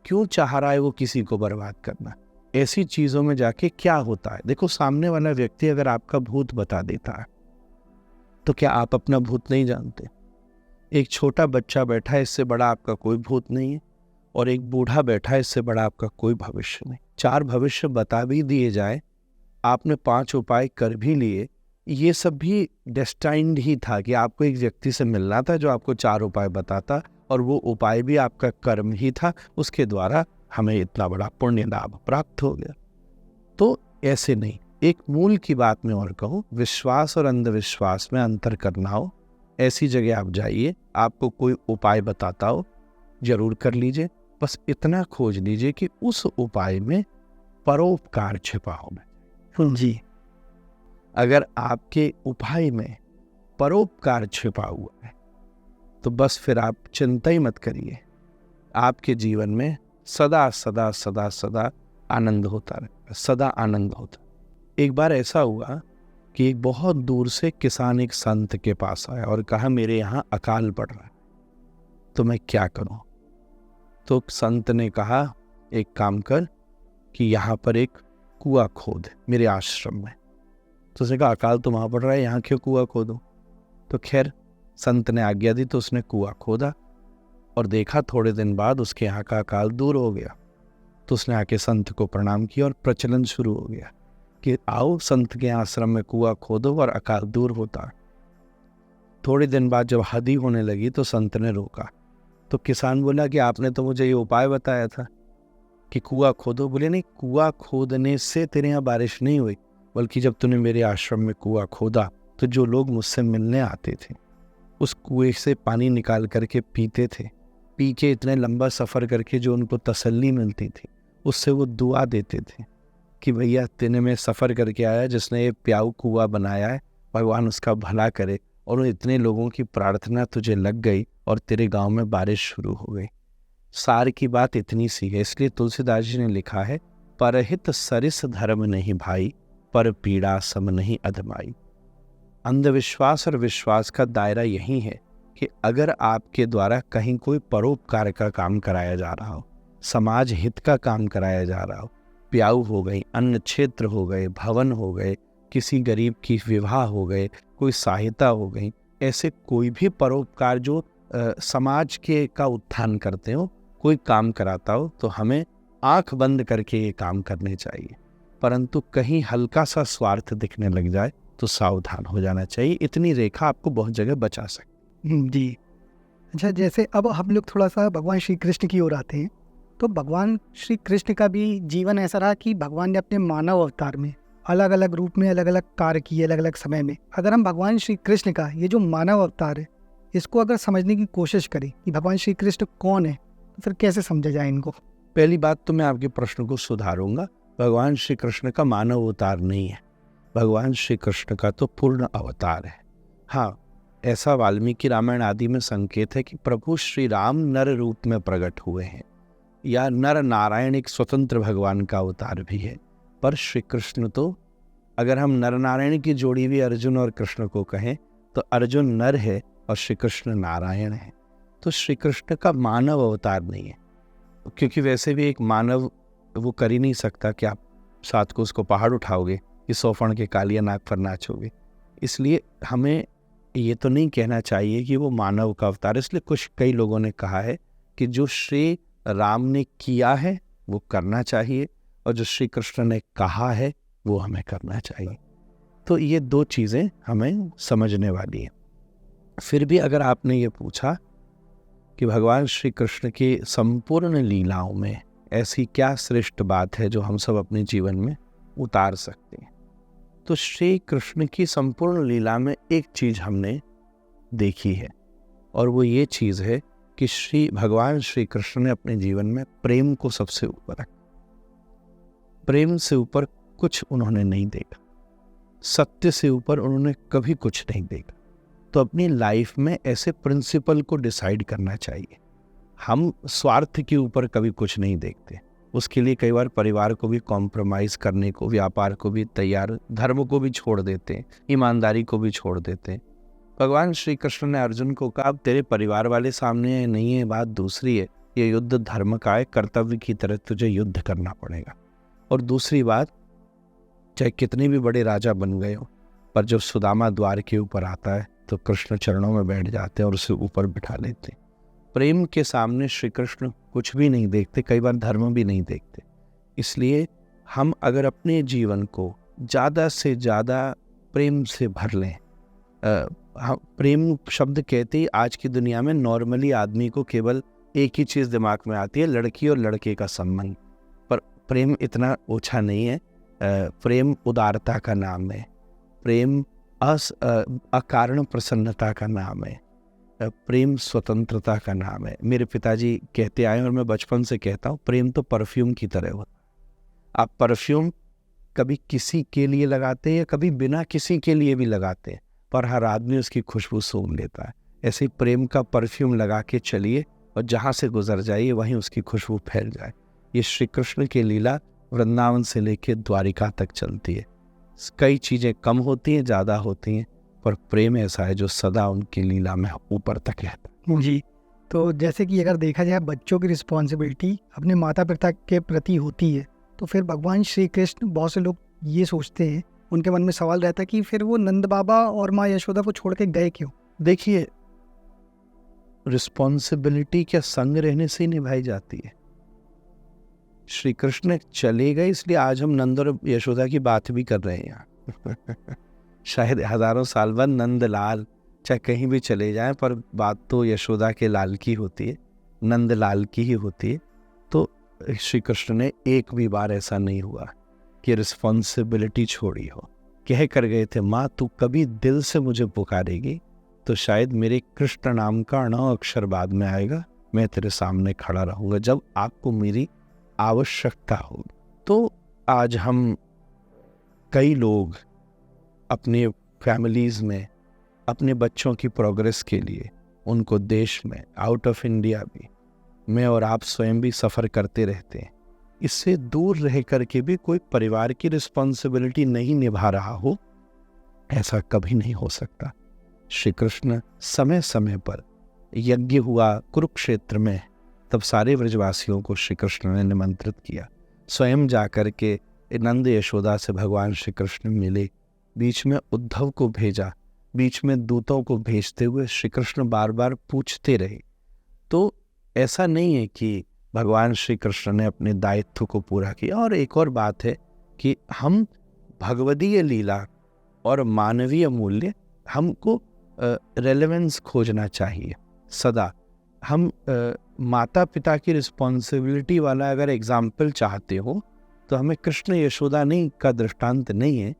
क्यों चाह रहा है वो किसी को बर्बाद करना? ऐसी चीजों में जाके क्या होता है? देखो, सामने वाला व्यक्ति अगर आपका भूत बता देता है तो क्या आप अपना भूत नहीं जानते? एक छोटा बच्चा बैठा है, इससे बड़ा आपका कोई भूत नहीं है, और एक बूढ़ा बैठा है, इससे बड़ा आपका कोई भविष्य नहीं। 4 भविष्य बता भी दिए जाए, आपने 5 उपाय कर भी लिए, ये सब भी डेस्टाइन्ड ही था कि आपको एक व्यक्ति से मिलना था जो आपको 4 उपाय बताता, और वो उपाय भी आपका कर्म ही था, उसके द्वारा हमें इतना बड़ा पुण्य लाभ प्राप्त हो गया। तो ऐसे नहीं। एक मूल की बात में और कहूँ, विश्वास और अंधविश्वास में अंतर करना हो, ऐसी जगह आप जाइए, आपको कोई उपाय बताता हो, जरूर कर लीजिए। बस इतना खोज लीजिए कि उस उपाय में परोपकार छिपा हो। जी। अगर आपके उपाय में परोपकार छिपा हुआ है तो बस फिर आप चिंता ही मत करिए, आपके जीवन में सदा सदा सदा सदा आनंद होता रहेगा, सदा आनंद होता। एक बार ऐसा हुआ कि एक बहुत दूर से किसान एक संत के पास आया और कहा मेरे यहाँ अकाल पड़ रहा है, तो मैं क्या करूं? तो संत ने कहा एक काम कर कि यहाँ पर एक कुआं खोद मेरे आश्रम में। तो उसने कहा अकाल तो वहाँ पड़ रहा है, यहाँ क्यों कुआं खोदो? तो खैर संत ने आज्ञा दी तो उसने कुआं खोदा और देखा थोड़े दिन बाद उसके यहाँ का अकाल दूर हो गया। तो उसने आके संत को प्रणाम किया और प्रचलन शुरू हो गया कि आओ संत के आश्रम में कुआं खोदो और अकाल दूर होता है। थोड़े दिन बाद जब हदी होने लगी तो संत ने रोका। तो किसान बोला कि आपने तो मुझे ये उपाय बताया था कि कुआं खोदो। बोले नहीं, कुआं खोदने से तेरे यहाँ बारिश नहीं हुई, बल्कि जब तूने मेरे आश्रम में कुआं खोदा तो जो लोग मुझसे मिलने आते थे उस कुएं से पानी निकाल करके पीते थे, पी के इतने लंबा सफ़र करके जो उनको तसल्ली मिलती थी उससे वो दुआ देते थे कि भैया तेने में सफ़र करके आया, जिसने ये प्याऊ कुआं बनाया है भगवान उसका भला करे। और उन इतने लोगों की प्रार्थना तुझे लग गई और तेरे गांव में बारिश शुरू हो गई। सार की बात इतनी सी है। इसलिए तुलसीदास जी ने लिखा है, परहित सरिस धर्म नहीं भाई, पर पीड़ा सम नहीं अधमाई। अंधविश्वास और विश्वास का दायरा यही है कि अगर आपके द्वारा कहीं कोई परोपकार का काम कराया जा रहा हो, समाज हित का काम कराया जा रहा हो, प्याऊ हो गई, अन्न क्षेत्र हो गए, भवन हो गए, किसी गरीब की विवाह हो गए, कोई सहायता हो गई, ऐसे कोई भी परोपकार जो समाज के का उत्थान करते हो, कोई काम कराता हो, तो हमें आंख बंद करके ये काम करने चाहिए। परंतु कहीं हल्का सा स्वार्थ दिखने लग जाए तो सावधान हो जाना चाहिए। इतनी रेखा आपको बहुत जगह बचा सकती। जी। अच्छा, जैसे अब हम लोग थोड़ा सा भगवान श्री कृष्ण की ओर आते हैं, तो भगवान श्री कृष्ण का भी जीवन ऐसा रहा कि भगवान ने अपने मानव अवतार में अलग अलग रूप में अलग अलग कार्य किए अलग अलग समय में। अगर हम भगवान श्री कृष्ण का ये जो मानव अवतार है इसको अगर समझने की कोशिश करें कि भगवान श्री कृष्ण कौन है, तो फिर कैसे समझा जाए इनको? पहली बात तो मैं आपके प्रश्न को सुधारूंगा। भगवान श्री कृष्ण का मानव अवतार नहीं है, भगवान श्री कृष्ण का तो पूर्ण अवतार है। हाँ, ऐसा वाल्मीकि रामायण आदि में संकेत है कि प्रभु श्री राम नर रूप में प्रकट हुए हैं, या नर नारायण एक स्वतंत्र भगवान का अवतार भी है। पर श्री कृष्ण तो, अगर हम नर नारायण की जोड़ी हुई अर्जुन और कृष्ण को कहें तो अर्जुन नर है और श्री कृष्ण नारायण है। तो श्री कृष्ण का मानव अवतार नहीं है, क्योंकि वैसे भी एक मानव वो कर ही नहीं सकता कि आप साथ को उसको पहाड़ उठाओगे कि 100 फण के कालिया नाग पर नाचोगे। इसलिए हमें ये तो नहीं कहना चाहिए कि वो मानव का अवतार। इसलिए कई लोगों ने कहा है कि जो श्री राम ने किया है वो करना चाहिए, और जो श्री कृष्ण ने कहा है वो हमें करना चाहिए। तो ये 2 चीज़ें हमें समझने वाली हैं। फिर भी अगर आपने ये पूछा कि भगवान श्री कृष्ण की संपूर्ण लीलाओं में ऐसी क्या श्रेष्ठ बात है जो हम सब अपने जीवन में उतार सकते हैं, तो श्री कृष्ण की संपूर्ण लीला में एक चीज हमने देखी है, और वो ये चीज है कि भगवान श्री कृष्ण ने अपने जीवन में प्रेम को सबसे ऊपर रखा। प्रेम से ऊपर कुछ उन्होंने नहीं देखा, सत्य से ऊपर उन्होंने कभी कुछ नहीं देखा। तो अपनी लाइफ में ऐसे प्रिंसिपल को डिसाइड करना चाहिए। हम स्वार्थ के ऊपर कभी कुछ नहीं देखते, उसके लिए कई बार परिवार को भी कॉम्प्रोमाइज करने को, व्यापार को भी तैयार, धर्म को भी छोड़ देते हैं, ईमानदारी को भी छोड़ देते हैं। भगवान श्री कृष्ण ने अर्जुन को कहा, अब तेरे परिवार वाले सामने नहीं है, बात दूसरी है, ये युद्ध धर्म का है, कर्तव्य की तरह तुझे युद्ध करना पड़ेगा। और दूसरी बात, चाहे कितने भी बड़े राजा बन गए हो, पर जब सुदामा द्वार के ऊपर आता है तो कृष्ण चरणों में बैठ जाते हैं और उसे ऊपर बिठा लेते हैं। प्रेम के सामने श्री कृष्ण कुछ भी नहीं देखते, कई बार धर्म भी नहीं देखते। इसलिए हम अगर अपने जीवन को ज़्यादा से ज़्यादा प्रेम से भर लें, प्रेम शब्द कहते ही आज की दुनिया में नॉर्मली आदमी को केवल एक ही चीज़ दिमाग में आती है, लड़की और लड़के का संबंध। पर प्रेम इतना ओछा नहीं है। प्रेम उदारता का नाम है, प्रेम अकारण प्रसन्नता का नाम है, प्रेम स्वतंत्रता का नाम है। मेरे पिताजी कहते आए और मैं बचपन से कहता हूँ, प्रेम तो परफ्यूम की तरह होता। आप परफ्यूम कभी किसी के लिए लगाते हैं या कभी बिना किसी के लिए भी लगाते हैं, पर हर आदमी उसकी खुशबू सूंघ लेता है। ऐसे ही प्रेम का परफ्यूम लगा के चलिए और जहाँ से गुजर जाइए वहीं उसकी खुशबू फैल जाए। ये श्री कृष्ण की लीला वृंदावन से लेकर द्वारिका तक चलती है। कई चीज़ें कम होती हैं, ज़्यादा होती हैं, पर प्रेम ऐसा है जो सदा उनकी लीला में ऊपर तक रहता है। जी। तो जैसे कि अगर देखा जाए बच्चों की रिस्पॉन्सिबिलिटी अपने माता पिता के प्रति होती है, तो फिर भगवान श्री कृष्ण, बहुत से लोग ये सोचते हैं, उनके मन में सवाल रहता है कि फिर वो नंद बाबा और माँ यशोदा को छोड़ के गए क्यों? देखिए, रिस्पॉन्सिबिलिटी क्या संग रहने से ही निभाई जाती है? श्री कृष्ण चले गए, इसलिए आज हम नंद और यशोदा की बात भी कर रहे हैं यहाँ। शायद हजारों साल बाद नंदलाल चाहे कहीं भी चले जाएं, पर बात तो यशोदा के लाल की होती है, नंद लाल की ही होती है। तो श्री कृष्ण ने एक भी बार ऐसा नहीं हुआ कि रिस्पॉन्सिबिलिटी छोड़ी हो। कह कर गए थे, माँ तू कभी दिल से मुझे पुकारेगी तो शायद मेरे कृष्ण नाम का 9 अक्षर बाद में आएगा, मैं तेरे सामने खड़ा रहूंगा जब आपको मेरी आवश्यकता हो। तो आज हम कई लोग अपने फैमिलीज में अपने बच्चों की प्रोग्रेस के लिए उनको देश में, आउट ऑफ इंडिया भी, मैं और आप स्वयं भी सफ़र करते रहते हैं। इससे दूर रह करके भी कोई परिवार की रिस्पॉन्सिबिलिटी नहीं निभा रहा हो, ऐसा कभी नहीं हो सकता। श्री कृष्ण समय समय पर यज्ञ हुआ कुरुक्षेत्र में, तब सारे व्रजवासियों को श्री कृष्ण ने निमंत्रित किया। स्वयं जाकर के नंद यशोदा से भगवान श्री कृष्ण मिले, बीच में उद्धव को भेजा, बीच में दूतों को भेजते हुए श्री कृष्ण बार बार पूछते रहे। तो ऐसा नहीं है कि भगवान श्री कृष्ण ने अपने दायित्व को पूरा किया। और एक और बात है कि हम भगवदीय लीला और मानवीय मूल्य, हमको रेलेवेंस खोजना चाहिए सदा। हम माता पिता की रिस्पॉन्सिबिलिटी वाला अगर एग्जाम्पल चाहते हो तो हमें कृष्ण यशोदा नहीं का दृष्टांत नहीं है,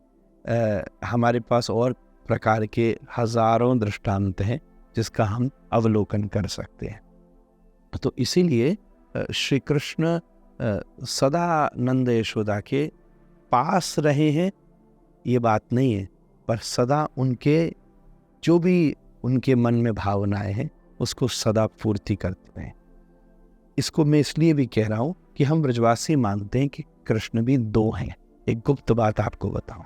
हमारे पास और प्रकार के हजारों दृष्टांत हैं जिसका हम अवलोकन कर सकते हैं। तो इसीलिए श्री कृष्ण सदा नंद यशोदा के पास रहे हैं ये बात नहीं है, पर सदा उनके जो भी उनके मन में भावनाएं हैं उसको सदा पूर्ति करते हैं। इसको मैं इसलिए भी कह रहा हूं कि हम ब्रजवासी मानते हैं कि कृष्ण भी दो हैं। एक गुप्त बात आपको बताऊं,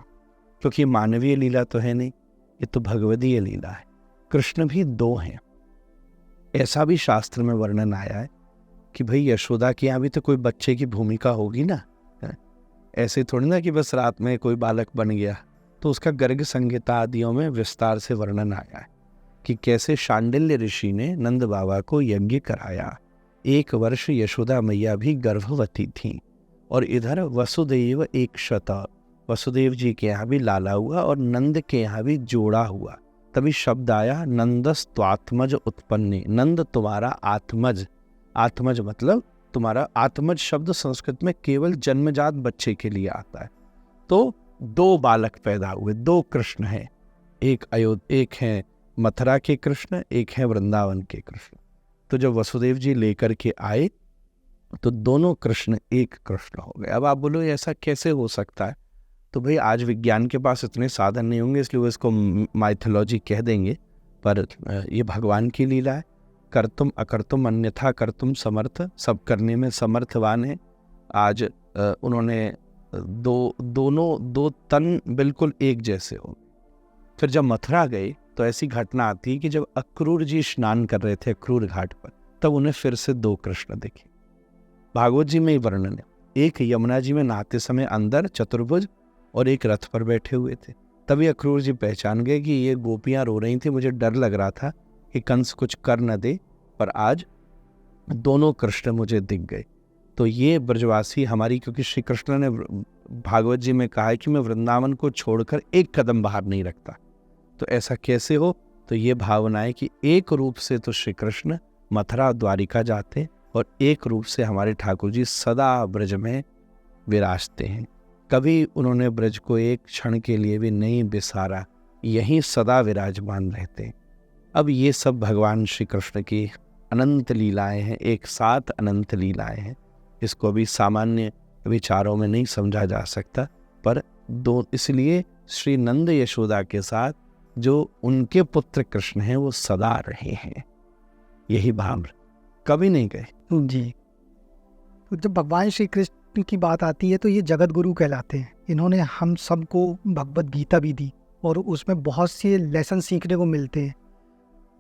क्योंकि मानवीय लीला तो है नहीं, ये तो भगवदीय लीला है। कृष्ण भी दो हैं। ऐसा भी शास्त्र में वर्णन आया है कि भाई यशोदा के यहाँ भी तो कोई बच्चे की भूमिका होगी ना, ऐसे थोड़ी ना कि बस रात में कोई बालक बन गया। तो उसका गर्ग संहिता आदियों में विस्तार से वर्णन आया है कि कैसे शांडिल्य ऋषि ने नंद बाबा को यज्ञ कराया। 1 वर्ष यशोदा मैया भी गर्भवती थी और इधर वसुदेव 100, वसुदेव जी के यहाँ भी लाला हुआ और नंद के यहाँ भी जोड़ा हुआ। तभी शब्द आया नंदस्त्वात्मज उत्पन्ने, नंद तुम्हारा आत्मज। आत्मज मतलब तुम्हारा, आत्मज शब्द संस्कृत में केवल जन्मजात बच्चे के लिए आता है। तो 2 बालक पैदा हुए, 2 कृष्ण हैं, एक है मथुरा के कृष्ण, एक है वृंदावन के कृष्ण। तो जब वसुदेव जी लेकर के आए तो दोनों कृष्ण एक कृष्ण हो गए। अब आप बोलो ऐसा कैसे हो सकता है? तो भाई आज विज्ञान के पास इतने साधन नहीं होंगे, इसलिए वो इसको माइथोलॉजी कह देंगे, पर ये भगवान की लीला है। कर्तुम अकर्तुम अन्यथा कर्तुम समर्थ, सब करने में समर्थवान है। आज उन्होंने दो तन बिल्कुल एक जैसे हो। फिर जब मथुरा गए तो ऐसी घटना आती है कि जब अक्रूर जी स्नान कर रहे थे अक्रूर घाट पर, तब उन्हें फिर से 2 कृष्ण दिखे। भागवत जी में ही वर्णन है, एक यमुना जी में नहाते समय अंदर चतुर्भुज और एक रथ पर बैठे हुए थे। तभी अक्रूर जी पहचान गए कि ये गोपियां रो रही थी, मुझे डर लग रहा था कि कंस कुछ कर न दे, पर आज दोनों कृष्ण मुझे दिख गए। तो ये ब्रजवासी हमारी, क्योंकि श्री कृष्ण ने भागवत जी में कहा है कि मैं वृंदावन को छोड़कर एक कदम बाहर नहीं रखता। तो ऐसा कैसे हो? तो ये भावना है कि एक रूप से तो श्री कृष्ण मथुरा द्वारिका जाते और एक रूप से हमारे ठाकुर जी सदा ब्रज में विराजते हैं। कभी उन्होंने ब्रज को एक क्षण के लिए भी नहीं बिसारा, यहीं सदा विराजमान रहते हैं। अब ये सब भगवान श्री कृष्ण की अनंत लीलाएं हैं, एक साथ अनंत लीलाएं हैं। इसको अभी सामान्य विचारों में नहीं समझा जा सकता, पर इसलिए श्री नंद यशोदा के साथ जो उनके पुत्र कृष्ण हैं वो सदा रहे हैं। यही भाव, कभी नहीं गए जी। तो जब भगवान श्री कृष्ण की बात आती है तो ये जगत गुरु कहलाते हैं। इन्होंने हम सबको भगवत गीता भी दी और उसमें बहुत से लेसन सीखने को मिलते हैं।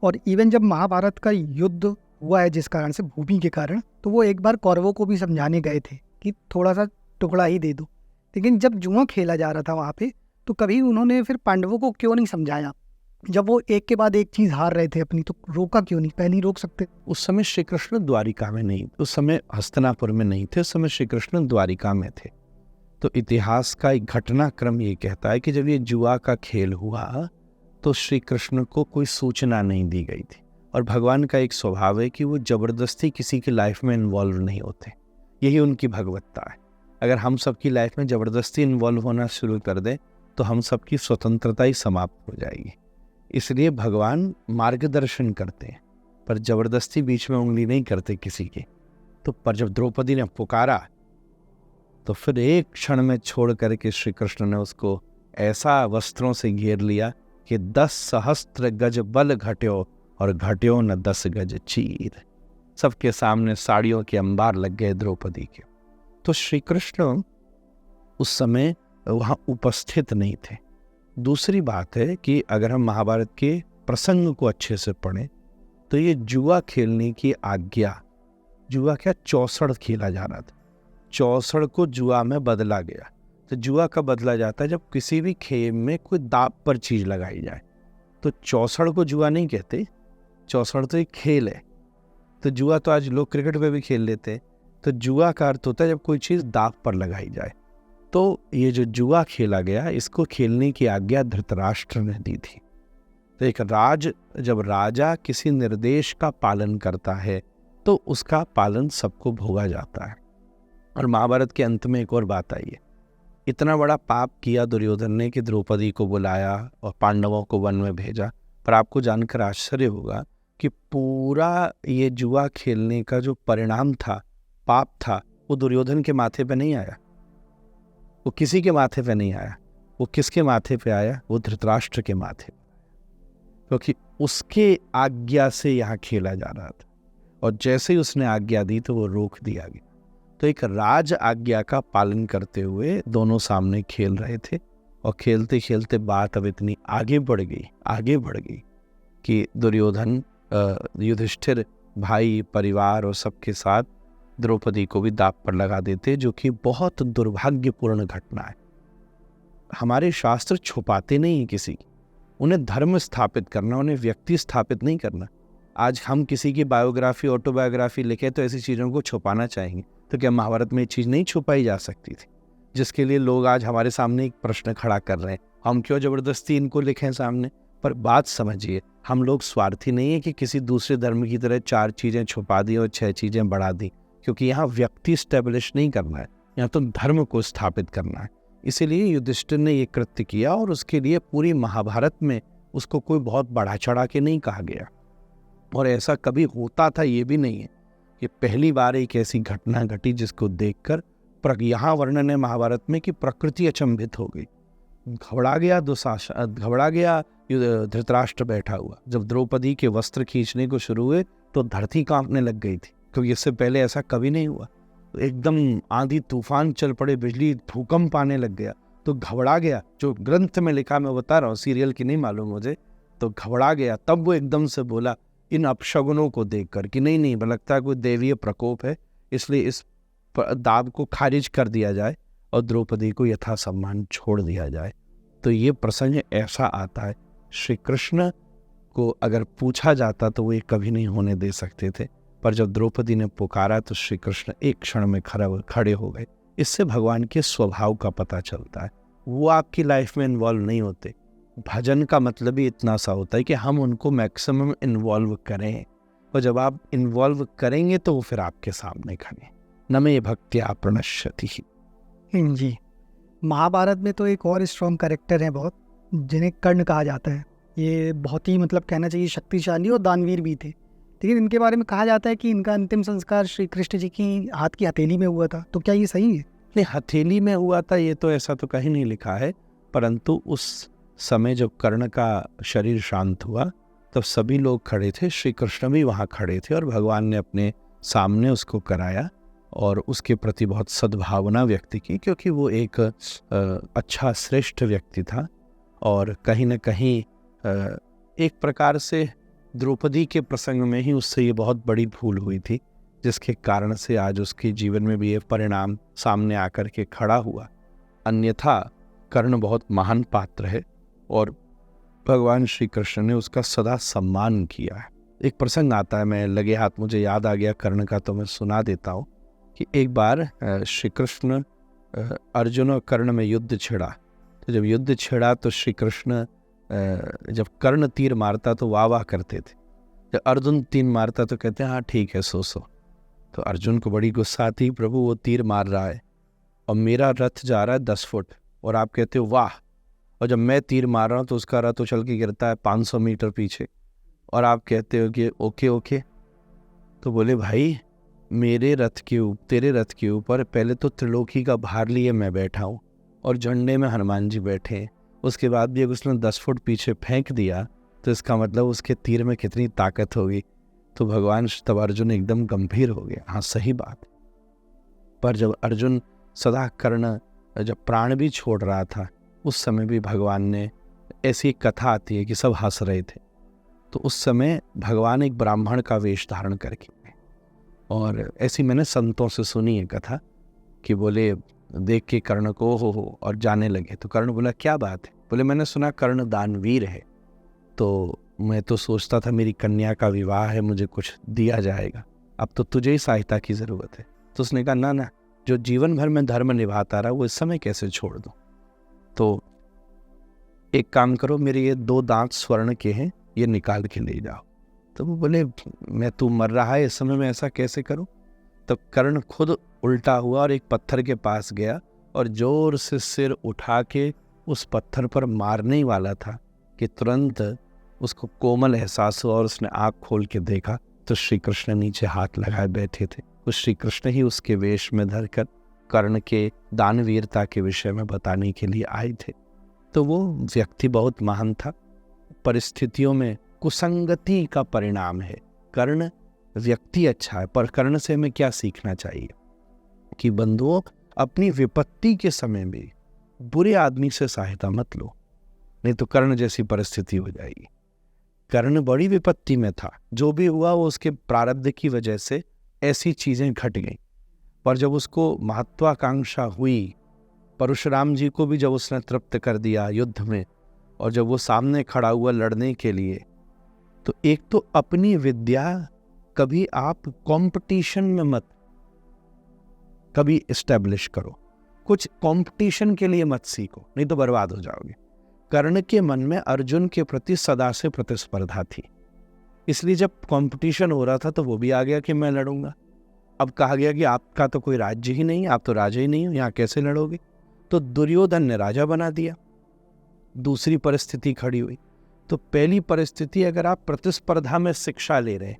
और इवन जब महाभारत का युद्ध हुआ है जिस कारण से, भूमि के कारण, तो वो एक बार कौरवों को भी समझाने गए थे कि थोड़ा सा टुकड़ा ही दे दो। लेकिन जब जुआ खेला जा रहा था वहाँ पे, तो कभी उन्होंने फिर पांडवों को क्यों नहीं समझाया? जब वो एक के बाद एक चीज़ हार रहे थे अपनी, तो रोका क्यों नहीं? पहले ही रोक सकते। उस समय श्री कृष्ण द्वारिका में नहीं, उस समय हस्तिनापुर में नहीं थे, उस समय श्री कृष्ण द्वारिका में थे। तो इतिहास का एक घटनाक्रम ये कहता है कि जब ये जुआ का खेल हुआ तो श्री कृष्ण को कोई सूचना नहीं दी गई थी। और भगवान का एक स्वभाव है कि वो जबरदस्ती किसी की लाइफ में इन्वॉल्व नहीं होते, यही उनकी भगवत्ता है। अगर हम सबकी लाइफ में जबरदस्ती इन्वॉल्व होना शुरू कर दें तो हम सबकी स्वतंत्रता ही समाप्त हो जाएगी। इसलिए भगवान मार्गदर्शन करते हैं, पर जबरदस्ती बीच में उंगली नहीं करते किसी की। तो पर जब द्रौपदी ने पुकारा तो फिर एक क्षण में छोड़ करके श्री कृष्ण ने उसको ऐसा वस्त्रों से घेर लिया कि 10 सहस्त्र गज बल घट्यो और घट्यो न 10 गज चीर। सबके सामने साड़ियों के अंबार लग गए द्रौपदी के। तो श्री कृष्ण उस समय वहाँ उपस्थित नहीं थे। दूसरी बात है कि अगर हम महाभारत के प्रसंग को अच्छे से पढ़ें तो ये जुआ खेलने की आज्ञा, जुआ क्या 64 खेला जा रहा था, 64 को जुआ में बदला गया। तो जुआ कब बदला जाता है? जब किसी भी खेल में कोई दांव पर चीज लगाई जाए। तो 64 को जुआ नहीं कहते, 64 तो एक खेल है। तो जुआ तो आज लोग क्रिकेट पे भी खेल लेते हैं। तो जुआ का अर्थ होता है जब कोई चीज दांव पर लगाई जाए। तो ये जो जुआ खेला गया, इसको खेलने की आज्ञा धृतराष्ट्र ने दी थी। तो एक जब राजा किसी निर्देश का पालन करता है तो उसका पालन सबको भोगा जाता है। और महाभारत के अंत में एक और बात आई है, इतना बड़ा पाप किया दुर्योधन ने कि द्रौपदी को बुलाया और पांडवों को वन में भेजा, पर आपको जानकर आश्चर्य होगा कि पूरा ये जुआ खेलने का जो परिणाम था, पाप था, वो दुर्योधन के माथे पे नहीं आया, वो किसी के माथे पे नहीं आया। वो किसके माथे पे आया? वो धृतराष्ट्र के माथे पे, क्योंकि उसके आज्ञा से यहाँ खेला जा रहा था और जैसे ही उसने आज्ञा दी तो वो रोक दिया गया। तो एक राज आज्ञा का पालन करते हुए दोनों सामने खेल रहे थे और खेलते खेलते बात अब इतनी आगे बढ़ गई कि दुर्योधन युधिष्ठिर भाई परिवार और सबके साथ द्रौपदी को भी दांव पर लगा देते, जो कि बहुत दुर्भाग्यपूर्ण घटना है। हमारे शास्त्र छुपाते नहीं हैं किसी की, उन्हें धर्म स्थापित करना, उन्हें व्यक्ति स्थापित नहीं करना। आज हम किसी की बायोग्राफी ऑटोबायोग्राफी लिखे तो ऐसी चीज़ों को छुपाना चाहेंगे, तो क्या महाभारत में ये चीज़ नहीं छुपाई जा सकती थी? जिसके लिए लोग आज हमारे सामने एक प्रश्न खड़ा कर रहे हैं, हम क्यों ज़बरदस्ती इनको लिखें सामने? पर बात समझिए, हम लोग स्वार्थी नहीं है कि किसी दूसरे धर्म की तरह 4 चीज़ें छुपा दी और 6 चीज़ें बढ़ा दी, क्योंकि यहाँ व्यक्ति स्टैब्लिश नहीं करना है, यहाँ तो धर्म को स्थापित करना है। इसीलिए युधिष्ठिर ने ये कृत्य किया और उसके लिए पूरी महाभारत में उसको कोई बहुत बढ़ा चढ़ा के नहीं कहा गया। और ऐसा कभी होता था ये भी नहीं है कि पहली बार एक ऐसी घटना घटी जिसको देखकर यहाँ वर्णन है महाभारत में कि प्रकृति अचंभित हो गई। घबरा गया धृतराष्ट्र बैठा हुआ। जब द्रौपदी के वस्त्र खींचने को शुरू हुए तो धरती कांपने लग गई थी, क्योंकि इससे पहले ऐसा कभी नहीं हुआ। तो एकदम आंधी तूफान चल पड़े, बिजली भूकंप आने लग गया, तो घबरा गया। जो ग्रंथ में लिखा मैं बता रहा हूँ, सीरियल की नहीं मालूम मुझे, तो घबरा गया। तब वो एकदम से बोला इन अपशगुनों को देखकर कि नहीं लगता है कोई देवीय प्रकोप है, इसलिए इस दाव को खारिज कर दिया जाए और द्रौपदी को यथा सम्मान छोड़ दिया जाए। तो ये प्रसंग ऐसा आता है, श्री कृष्ण को अगर पूछा जाता तो वो ये कभी नहीं होने दे सकते थे, पर जब द्रौपदी ने पुकारा तो श्री कृष्ण एक क्षण में खड़े हो गए। इससे भगवान के स्वभाव का पता चलता है, वो आपकी लाइफ में इन्वॉल्व नहीं होते। भजन का मतलब ही इतना सा होता है कि हम उनको मैक्सिमम इन्वॉल्व करें, और जब आप इन्वॉल्व करेंगे तो वो फिर आपके सामने खड़े। न मे भक्त्या प्रणश्यति। जी, महाभारत में तो एक और स्ट्रॉन्ग कैरेक्टर है बहुत, जिन्हें कर्ण कहा जाता है। ये बहुत ही मतलब कहना चाहिए शक्तिशाली और दानवीर भी थे, लेकिन इनके बारे में कहा जाता है कि इनका अंतिम संस्कार श्री कृष्ण जी की हाथ की हथेली में हुआ था। तो क्या ये सही है? नहीं, हथेली में हुआ था ये तो ऐसा तो कहीं नहीं लिखा है, परंतु उस समय जब कर्ण का शरीर शांत हुआ तब सभी लोग खड़े थे, श्री कृष्ण भी वहाँ खड़े थे और भगवान ने अपने सामने उसको कराया और उसके प्रति बहुत सद्भावना व्यक्त की, क्योंकि वो एक अच्छा श्रेष्ठ व्यक्ति था। और कहीं न कहीं एक प्रकार से द्रौपदी के प्रसंग में ही उससे ये बहुत बड़ी भूल हुई थी, जिसके कारण से आज उसके जीवन में भी ये परिणाम सामने आकर के खड़ा हुआ। अन्यथा कर्ण बहुत महान पात्र है और भगवान श्री कृष्ण ने उसका सदा सम्मान किया है। एक प्रसंग आता है, मैं लगे हाथ मुझे याद आ गया कर्ण का, तो मैं सुना देता हूँ कि एक बार श्री कृष्ण अर्जुन और कर्ण में युद्ध छिड़ा। तो जब युद्ध छिड़ा तो श्री कृष्ण जब कर्ण तीर मारता तो वाह वाह करते थे, जब अर्जुन तीर मारता तो कहते हैं हाँ ठीक है सो। तो अर्जुन को बड़ी गुस्सा आती, प्रभु वो तीर मार रहा है और मेरा रथ जा रहा है 10 फुट और आप कहते हो वाह, और जब मैं तीर मार रहा हूँ तो उसका रथ उछल के गिरता है 500 मीटर पीछे और आप कहते हो कि ओके। तो बोले भाई मेरे रथ के ऊपर, तेरे रथ के ऊपर पहले तो त्रिलोकी का भार लिए मैं बैठा हूँ और झंडे में हनुमान जी बैठे हैं, उसके बाद भी अगर उसने 10 फुट पीछे फेंक दिया तो इसका मतलब उसके तीर में कितनी ताकत होगी। तो भगवान तब अर्जुन एकदम गंभीर हो गया, हाँ सही बात। पर जब अर्जुन सदा कर्ण जब प्राण भी छोड़ रहा था उस समय भी भगवान ने, ऐसी एक कथा आती है कि सब हंस रहे थे, तो उस समय भगवान एक ब्राह्मण का वेश धारण करके, और ऐसी मैंने संतों से सुनी है कथा कि बोले देख के कर्ण को हो और जाने लगे। तो कर्ण बोला क्या बात है? बोले मैंने सुना कर्ण दानवीर है, तो मैं तो सोचता था मेरी कन्या का विवाह है, मुझे कुछ दिया जाएगा, अब तो तुझे ही सहायता की ज़रूरत है। तो उसने कहा ना जो जीवन भर में धर्म निभाता रहा वो इस समय कैसे छोड़ दूं? तो एक काम करो, मेरे ये 2 दांत स्वर्ण के हैं, ये निकाल के ले जाओ। तो वो बोले, मैं तू मर रहा है इस समय में ऐसा कैसे करूं? तो कर्ण खुद उल्टा हुआ और एक पत्थर के पास गया और जोर से सिर उठा के उस पत्थर पर मारने ही वाला था कि तुरंत उसको कोमल एहसास हुआ और उसने आँख खोल के देखा तो श्री कृष्ण नीचे हाथ लगाए बैठे थे। उस श्री कृष्ण ही उसके वेश में धरकर कर्ण के दानवीरता के विषय में बताने के लिए आए थे। तो वो व्यक्ति बहुत महान था। परिस्थितियों में कुसंगति का परिणाम है। कर्ण व्यक्ति अच्छा है, पर कर्ण से हमें क्या सीखना चाहिए कि बंधुओं, अपनी विपत्ति के समय में बुरे आदमी से सहायता मत लो, नहीं तो कर्ण जैसी परिस्थिति हो जाएगी। कर्ण बड़ी विपत्ति में था, जो भी हुआ वो उसके प्रारब्ध की वजह से ऐसी चीजें घट गईं। पर जब उसको महत्वाकांक्षा हुई, परशुराम जी को भी जब उसने तृप्त कर दिया युद्ध में, और जब वो सामने खड़ा हुआ लड़ने के लिए, तो एक तो अपनी विद्या कभी आप कंपटीशन में मत कभी एस्टेब्लिश करो, कुछ कंपटीशन के लिए मत सीखो, नहीं तो बर्बाद हो जाओगे। कर्ण के मन में अर्जुन के प्रति सदा से प्रतिस्पर्धा थी, इसलिए जब कंपटीशन हो रहा था तो वो भी आ गया कि मैं लड़ूंगा। अब कहा गया कि आपका तो कोई राज्य ही नहीं, आप तो राजा ही नहीं हो, यहाँ कैसे लड़ोगे? तो दुर्योधन ने राजा बना दिया। दूसरी परिस्थिति खड़ी हुई। तो पहली परिस्थिति, अगर आप प्रतिस्पर्धा में शिक्षा ले रहे हैं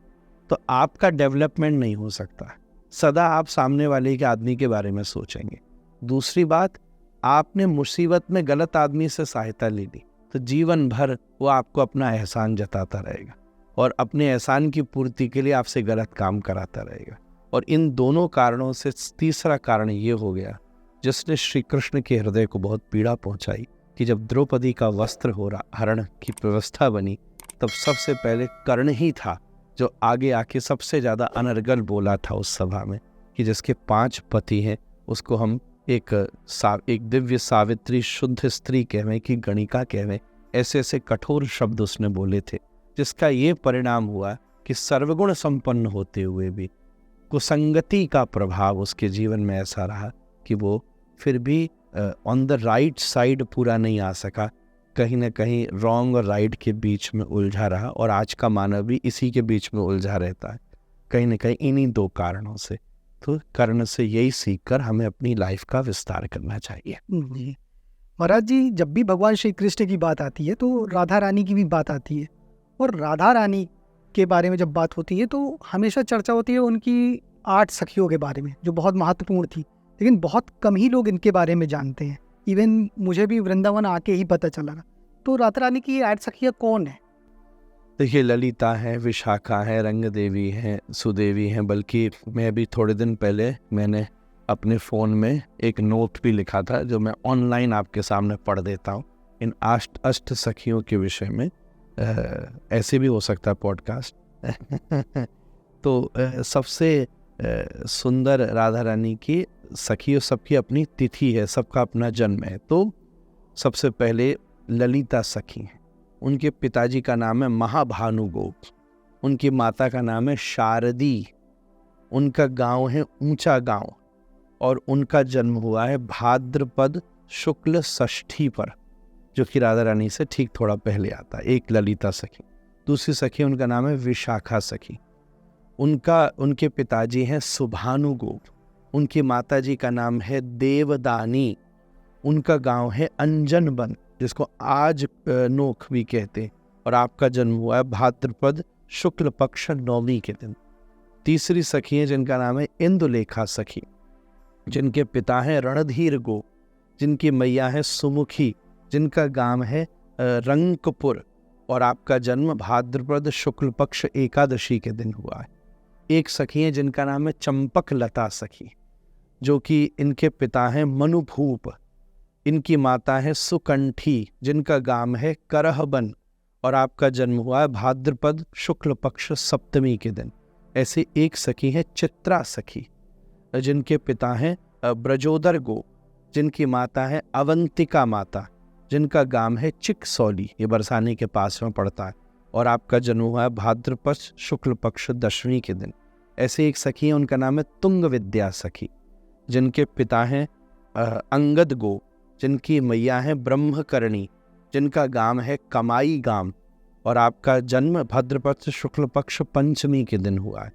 तो आपका डेवलपमेंट नहीं हो सकता, सदा आप सामने वाले के आदमी के बारे में सोचेंगे। दूसरी बात, आपने मुसीबत में गलत आदमी से सहायता ले ली तो जीवन भर वो आपको अपना एहसान जताता रहेगा और अपने एहसान की पूर्ति के लिए आपसे गलत काम कराता रहेगा। और इन दोनों कारणों से तीसरा कारण ये हो गया जिसने श्री कृष्ण के हृदय को बहुत पीड़ा पहुंचाई कि जब द्रौपदी का वस्त्र हरण की व्यवस्था बनी, तब सबसे पहले कर्ण ही था जो आगे आके सबसे ज्यादा अनर्गल बोला था उस सभा में कि जिसके 5 पति हैं उसको हम एक दिव्य सावित्री शुद्ध स्त्री कहवें कि गणिका कहवें, ऐसे ऐसे कठोर शब्द उसने बोले थे, जिसका ये परिणाम हुआ कि सर्वगुण संपन्न होते हुए भी कुसंगति का प्रभाव उसके जीवन में ऐसा रहा कि वो फिर भी ऑन द राइट साइड पूरा नहीं आ सका, कहीं ना कहीं रॉन्ग और राइट के बीच में उलझा रहा। और आज का मानव भी इसी के बीच में उलझा रहता है, कहीं ना कहीं इन्हीं 2 कारणों से। तो कर्ण से यही सीखकर हमें अपनी लाइफ का विस्तार करना चाहिए। जी महाराज जी, जब भी भगवान श्री कृष्ण की बात आती है तो राधा रानी की भी बात आती है, और राधा रानी के बारे में जब बात होती है तो हमेशा चर्चा होती है उनकी 8 सखियों के बारे में, जो बहुत महत्वपूर्ण थी, लेकिन बहुत कम ही लोग इनके बारे में जानते हैं। इवन मुझे भी वृंदावन आके ही पता चला। तो राधा रानी की 8 सखियाँ कौन है? देखिए, ललिता है, विशाखा है, रंग देवी है, सुदेवी है। बल्कि मैं अभी थोड़े दिन पहले मैंने अपने फ़ोन में एक नोट भी लिखा था जो मैं ऑनलाइन आपके सामने पढ़ देता हूँ इन अष्ट सखियों के विषय में। ऐसे भी हो सकता है पॉडकास्ट। तो सबसे सुंदर राधा रानी की सखियों, सबकी अपनी तिथि है, सबका अपना जन्म है। तो सबसे पहले ललिता सखी हैं। उनके पिताजी का नाम है महाभानुगोप, उनकी माता का नाम है शारदी, उनका गांव है ऊंचा गांव, और उनका जन्म हुआ है भाद्रपद शुक्ल षष्ठी पर, जो कि राधा रानी से ठीक थोड़ा पहले आता है। एक ललिता सखी। दूसरी सखी उनका नाम है विशाखा सखी, उनके पिताजी हैं सुभानुगोप, उनकी माताजी का नाम है देवदानी, उनका गांव है अंजनबन, जिसको आज नोख भी कहते हैं, और आपका जन्म हुआ है भाद्रपद शुक्ल पक्ष 9वीं के दिन। तीसरी सखी है जिनका नाम है इंदुलेखा सखी, जिनके पिता हैं रणधीर गोप, जिनकी मैया है सुमुखी, जिनका गांव है रंकपुर, और आपका जन्म भाद्रपद शुक्ल पक्ष एकादशी के दिन हुआ है। एक सखी है जिनका नाम है चंपक लता सखी, जो कि इनके पिता हैं मनुभूप, इनकी माता है सुकंठी, जिनका गांव है करहबन, और आपका जन्म हुआ है भाद्रपद शुक्ल पक्ष सप्तमी के दिन। ऐसे एक सखी है चित्रा सखी, जिनके पिता हैं ब्रजोदर गोप, जिनकी माता है अवंतिका माता, जिनका गांव है चिकसौली, ये बरसाने के पास में पड़ता है, और आपका जन्म हुआ है भाद्रपद शुक्ल पक्ष 10वीं के दिन। ऐसे एक सखी है, उनका नाम है तुंग विद्या सखी, जिनके पिता हैं अंगद गो, जिनकी मैया हैं ब्रह्मकरणी, जिनका गांव है कमाई गांव, और आपका जन्म भद्रपक्ष शुक्ल पक्ष पंचमी के दिन हुआ है।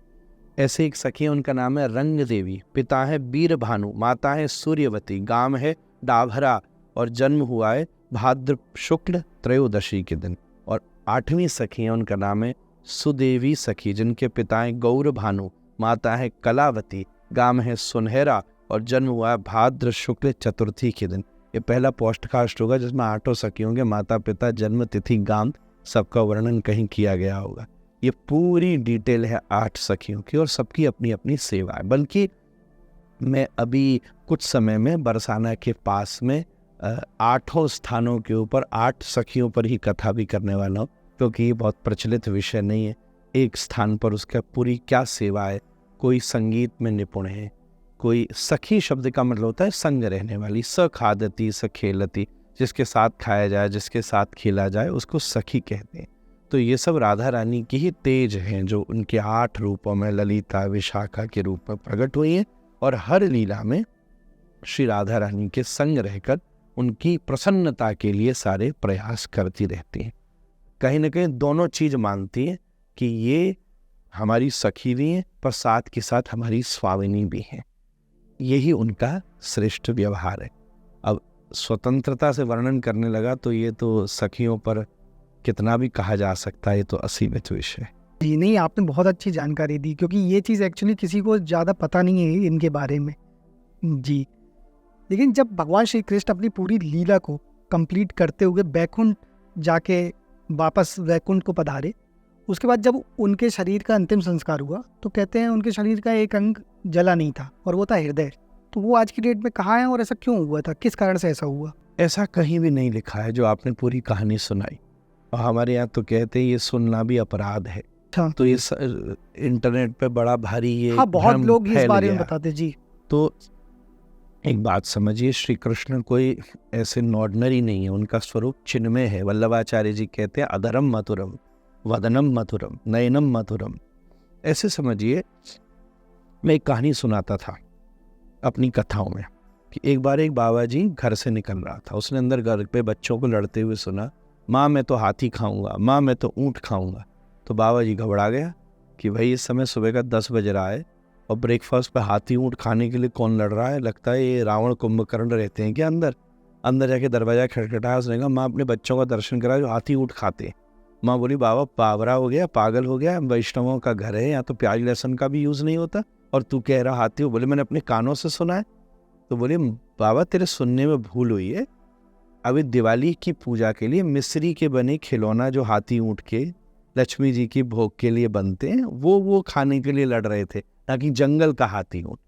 ऐसे एक सखी है, उनका नाम है रंग देवी, पिता है वीर भानु, माता है सूर्यवती, गांव है डाभरा, और जन्म हुआ है भाद्र शुक्ल त्रयोदशी के दिन। और 8वीं सखी है, उनका नाम है सुदेवी सखी, जिनके पिता हैं गौर भानु, माता है कलावती, गांव है सुनहरा, और जन्म हुआ है भाद्र शुक्ल चतुर्थी के दिन। ये पहला पॉडकास्ट होगा जिसमें 8 सखियों के माता पिता, जन्म तिथि, गांव सबका वर्णन कहीं किया गया होगा। ये पूरी डिटेल है 8 सखियों की, और सबकी अपनी अपनी सेवा है। बल्कि मैं अभी कुछ समय में बरसाना के पास में 8 स्थानों के ऊपर 8 सखियों पर ही कथा भी करने वाला हूँ, क्योंकि ये बहुत प्रचलित विषय नहीं है। एक स्थान पर उसका पूरी क्या सेवा है। कोई संगीत में निपुण है, कोई सखी शब्द का मतलब होता है संग रहने वाली, स खादती स खेलती, जिसके साथ खाया जाए, जिसके साथ खेला जाए, उसको सखी कहते हैं। तो ये सब राधा रानी की ही तेज हैं, जो उनके 8 रूपों में ललिता विशाखा के रूप में प्रकट हुई हैं, और हर लीला में श्री राधा रानी के संग रहकर उनकी प्रसन्नता के लिए सारे प्रयास करती रहती हैं। कहीं ना कहीं दोनों चीज मानती हैं कि ये हमारी सखी भी हैं, पर साथ के साथ हमारी स्वामिनी भी हैं। यही उनका श्रेष्ठ व्यवहार है। अब स्वतंत्रता से वर्णन करने लगा तो ये तो सखियों पर कितना भी कहा जा सकता है, ये तो असीमित विषय है। जी नहीं, आपने बहुत अच्छी जानकारी दी, क्योंकि ये चीज़ एक्चुअली किसी को ज़्यादा पता नहीं है इनके बारे में। जी, लेकिन जब भगवान श्री कृष्ण अपनी पूरी लीला को कंप्लीट करते हुए बैकुंठ जाके वापस वैकुंठ को पधारे, उसके बाद जब उनके शरीर का अंतिम संस्कार हुआ तो कहते हैं उनके शरीर का एक अंग जला नहीं था, और वो था हृदय। तो वो आज की डेट में कहाँ है, और ऐसा क्यों हुआ था, किस कारण से ऐसा हुआ? ऐसा कहीं भी नहीं लिखा है जो आपने पूरी कहानी सुनाई। और हमारे यहाँ तो कहते हैं ये सुनना भी अपराध है। तो ये इंटरनेट पे बड़ा भारी ये हाँ, बहुत भ्रम लोग इस फैल बारे में गया। बताते। जी, तो एक बात समझिए, श्री कृष्ण कोई ऐसे ऑर्डिनरी नहीं है, उनका स्वरूप चिन्मय है। वल्लभाचार्य जी कहते हैं अधरम मधुरम, वदनम मधुरम, नयनम मधुरम। ऐसे समझिए, मैं एक कहानी सुनाता था अपनी कथाओं में कि एक बार एक बाबा जी घर से निकल रहा था। उसने अंदर घर पे बच्चों को लड़ते हुए सुना, माँ मैं तो हाथी खाऊंगा, माँ मैं तो ऊँट खाऊंगा। तो बाबा जी घबरा गया कि भाई इस समय सुबह का 10 बज रहा है और ब्रेकफास्ट पे हाथी ऊँट खाने के लिए कौन लड़ रहा है, लगता है ये रावण कुंभकर्ण रहते हैं क्या अंदर। अंदर जाके दरवाजा खटखटाया, उसने कहा माँ अपने बच्चों का दर्शन करा जो हाथी ऊँट खाते हैं। माँ बोली बाबा पावरा हो गया, पागल हो गया, वैष्णवों का घर है, यहाँ तो प्याज लहसुन का भी यूज़ नहीं होता, और तू कह रहा हाथी हो। बोले मैंने अपने कानों से सुना है। तो बोले बाबा तेरे सुनने में भूल हुई है, अभी दिवाली की पूजा के लिए मिस्री के बने खिलौना जो हाथी ऊँट के लक्ष्मी जी की भोग के लिए बनते हैं, वो खाने के लिए लड़ रहे थे, ना कि जंगल का हाथी ऊँट।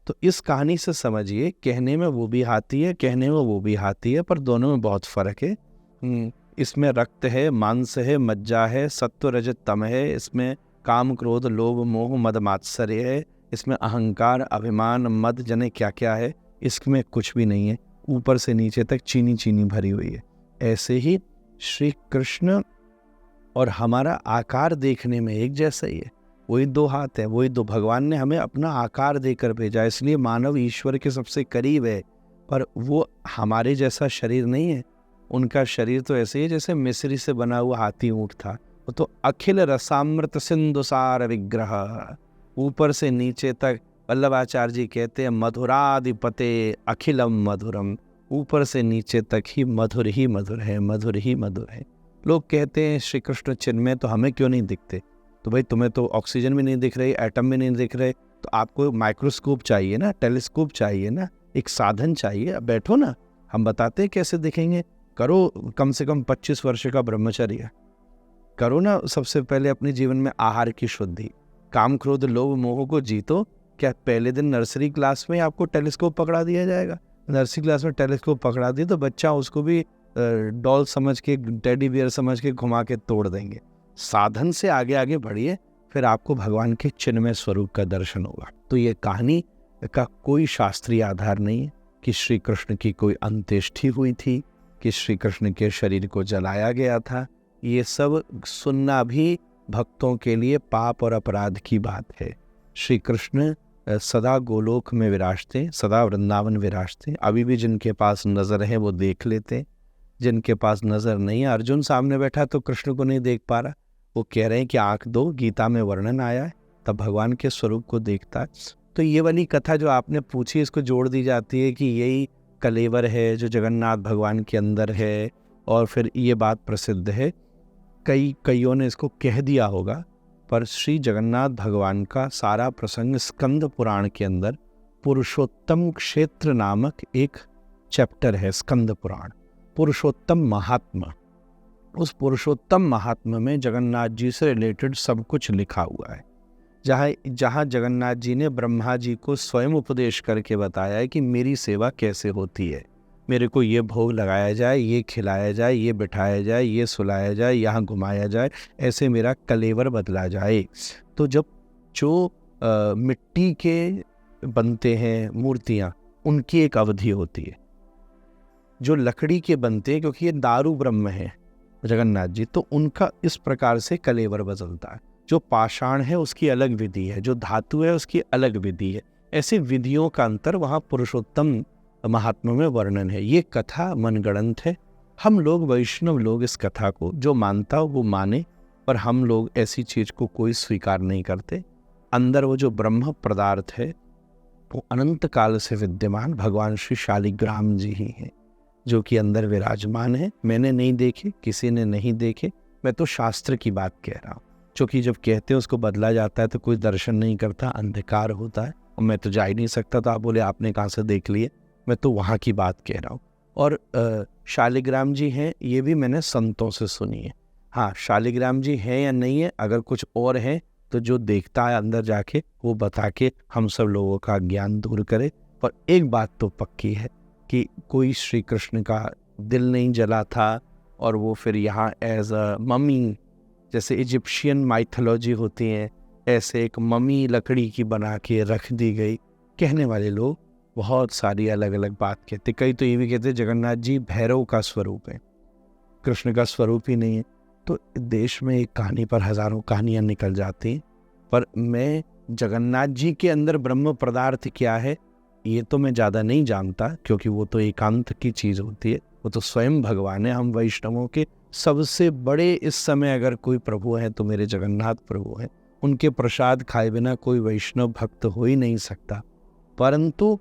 तो इस कहानी से समझिए, कहने में वो भी हाथी है, कहने में वो भी हाथी है, पर दोनों में बहुत फर्क है। इसमें रक्त है, मांस है, मज्जा है, सत्व रजत तम है, इसमें काम क्रोध लोभ मोह मद मात्सर्य है, इसमें अहंकार अभिमान मद जने क्या क्या है, इसमें कुछ भी नहीं है। ऊपर से नीचे तक चीनी चीनी भरी हुई है। ऐसे ही श्री कृष्ण और हमारा आकार देखने में एक जैसा ही है, वही 2 हाथ है, वही 2। भगवान ने हमें अपना आकार देकर भेजा, इसलिए मानव ईश्वर के सबसे करीब है, पर वो हमारे जैसा शरीर नहीं है। उनका शरीर तो ऐसे ही जैसे मिस्री से बना हुआ हाथी ऊँट था। वो तो अखिल रसामृत सिंधुसार विग्रह, ऊपर से नीचे तक। वल्लभाचार्य जी कहते हैं मधुराधिपते अखिलम मधुरम, ऊपर से नीचे तक ही मधुर है, मधुर ही मधुर है। लोग कहते हैं श्री कृष्ण चिन्मय, तो हमें क्यों नहीं दिखते? तो भाई तुम्हें तो ऑक्सीजन भी नहीं दिख रही, एटम भी नहीं दिख रहे, तो आपको माइक्रोस्कोप चाहिए ना, टेलीस्कोप चाहिए ना, एक साधन चाहिए। अब बैठो ना, हम बताते हैं कैसे दिखेंगे। करो कम से कम 25 वर्ष का ब्रह्मचर्य, करो ना सबसे पहले अपने जीवन में आहार की शुद्धि, काम क्रोध लोभ मोह को जीतो। क्या पहले दिन नर्सरी क्लास में आपको टेलीस्कोप पकड़ा दिया जाएगा? नर्सरी क्लास में टेलीस्कोप पकड़ा दिया तो बच्चा उसको भी डॉल समझ के, टेडी बियर समझ के घुमा के तोड़ देंगे। साधन से आगे आगे बढ़िए, फिर आपको भगवान के चिन्मय स्वरूप का दर्शन होगा। तो ये कहानी का कोई शास्त्रीय आधार नहीं है कि श्री कृष्ण की कोई अंत्येष्टि हुई थी, कि श्री कृष्ण के शरीर को जलाया गया था। ये सब सुनना भी भक्तों के लिए पाप और अपराध की बात है। श्री कृष्ण सदा गोलोक में विराजते, सदा वृंदावन विराजते। अभी भी जिनके पास नज़र है वो देख लेते, जिनके पास नज़र नहीं है, अर्जुन सामने बैठा तो कृष्ण को नहीं देख पा रहा, वो कह रहे हैं कि आँख दो, गीता में वर्णन आया है, तब भगवान के स्वरूप को देखता है। तो ये वाली कथा जो आपने पूछी, इसको जोड़ दी जाती है कि यही कलेवर है जो जगन्नाथ भगवान के अंदर है। और फिर ये बात प्रसिद्ध है, कईयों ने इसको कह दिया होगा, पर श्री जगन्नाथ भगवान का सारा प्रसंग स्कंद पुराण के अंदर पुरुषोत्तम क्षेत्र नामक एक चैप्टर है। स्कंद पुराण पुरुषोत्तम महात्मा, उस पुरुषोत्तम महात्मा में जगन्नाथ जी से रिलेटेड सब कुछ लिखा हुआ है। जहाँ जगन्नाथ जी ने ब्रह्मा जी को स्वयं उपदेश करके बताया है कि मेरी सेवा कैसे होती है, मेरे को ये भोग लगाया जाए, ये खिलाया जाए, ये बिठाया जाए, ये सुलाया जाए, यहाँ घुमाया जाए, ऐसे मेरा कलेवर बदला जाए। तो जब जो मिट्टी के बनते हैं मूर्तियाँ, उनकी एक अवधि होती है। जो लकड़ी के बनते हैं, क्योंकि ये दारू ब्रह्म है जगन्नाथ जी, तो उनका इस प्रकार से कलेवर बदलता है। जो पाषाण है उसकी अलग विधि है, जो धातु है उसकी अलग विधि है। ऐसी विधियों का अंतर वहाँ पुरुषोत्तम महात्मा में वर्णन है। ये कथा मनगढ़ंत है। हम लोग वैष्णव लोग इस कथा को, जो मानता हो वो माने, पर हम लोग ऐसी चीज को कोई स्वीकार नहीं करते। अंदर वो जो ब्रह्म पदार्थ है वो अनंत काल से विद्यमान भगवान श्री शालिग्राम जी ही हैं, जो कि अंदर विराजमान है। मैंने नहीं देखे, किसी ने नहीं देखे, मैं तो शास्त्र की बात कह रहा हूँ। क्योंकि जब कहते हैं उसको बदला जाता है तो कोई दर्शन नहीं करता, अंधकार होता है, और मैं तो जा ही नहीं सकता। तो आप बोले आपने कहाँ से देख लिए, मैं तो वहाँ की बात कह रहा हूँ। और शालिग्राम जी हैं, ये भी मैंने संतों से सुनी है। हाँ, शालिग्राम जी हैं या नहीं है, अगर कुछ और है तो जो देखता है अंदर जाके वो बता के हम सब लोगों का ज्ञान दूर करे। पर एक बात तो पक्की है कि कोई श्री कृष्ण का दिल नहीं जला था, और वो फिर यहाँ एज अ मम्मी, जैसे इजिप्शियन माइथोलॉजी होती है, ऐसे एक मम्मी लकड़ी की बना के रख दी गई। कहने वाले लोग बहुत सारी अलग अलग बात कहते। कई तो ये भी कहते जगन्नाथ जी भैरव का स्वरूप है, कृष्ण का स्वरूप ही नहीं है। तो देश में एक कहानी पर हजारों कहानियां निकल जाती हैं, पर मैं जगन्नाथ जी के अंदर ब्रह्म पदार्थ क्या है ये तो मैं ज़्यादा नहीं जानता, क्योंकि वो तो एकांत की चीज़ होती है, वो तो स्वयं भगवान है। हम वैष्णवों के सबसे बड़े इस समय अगर कोई प्रभु है तो मेरे जगन्नाथ प्रभु हैं। उनके प्रसाद खाए बिना कोई वैष्णव भक्त हो ही नहीं सकता। परंतु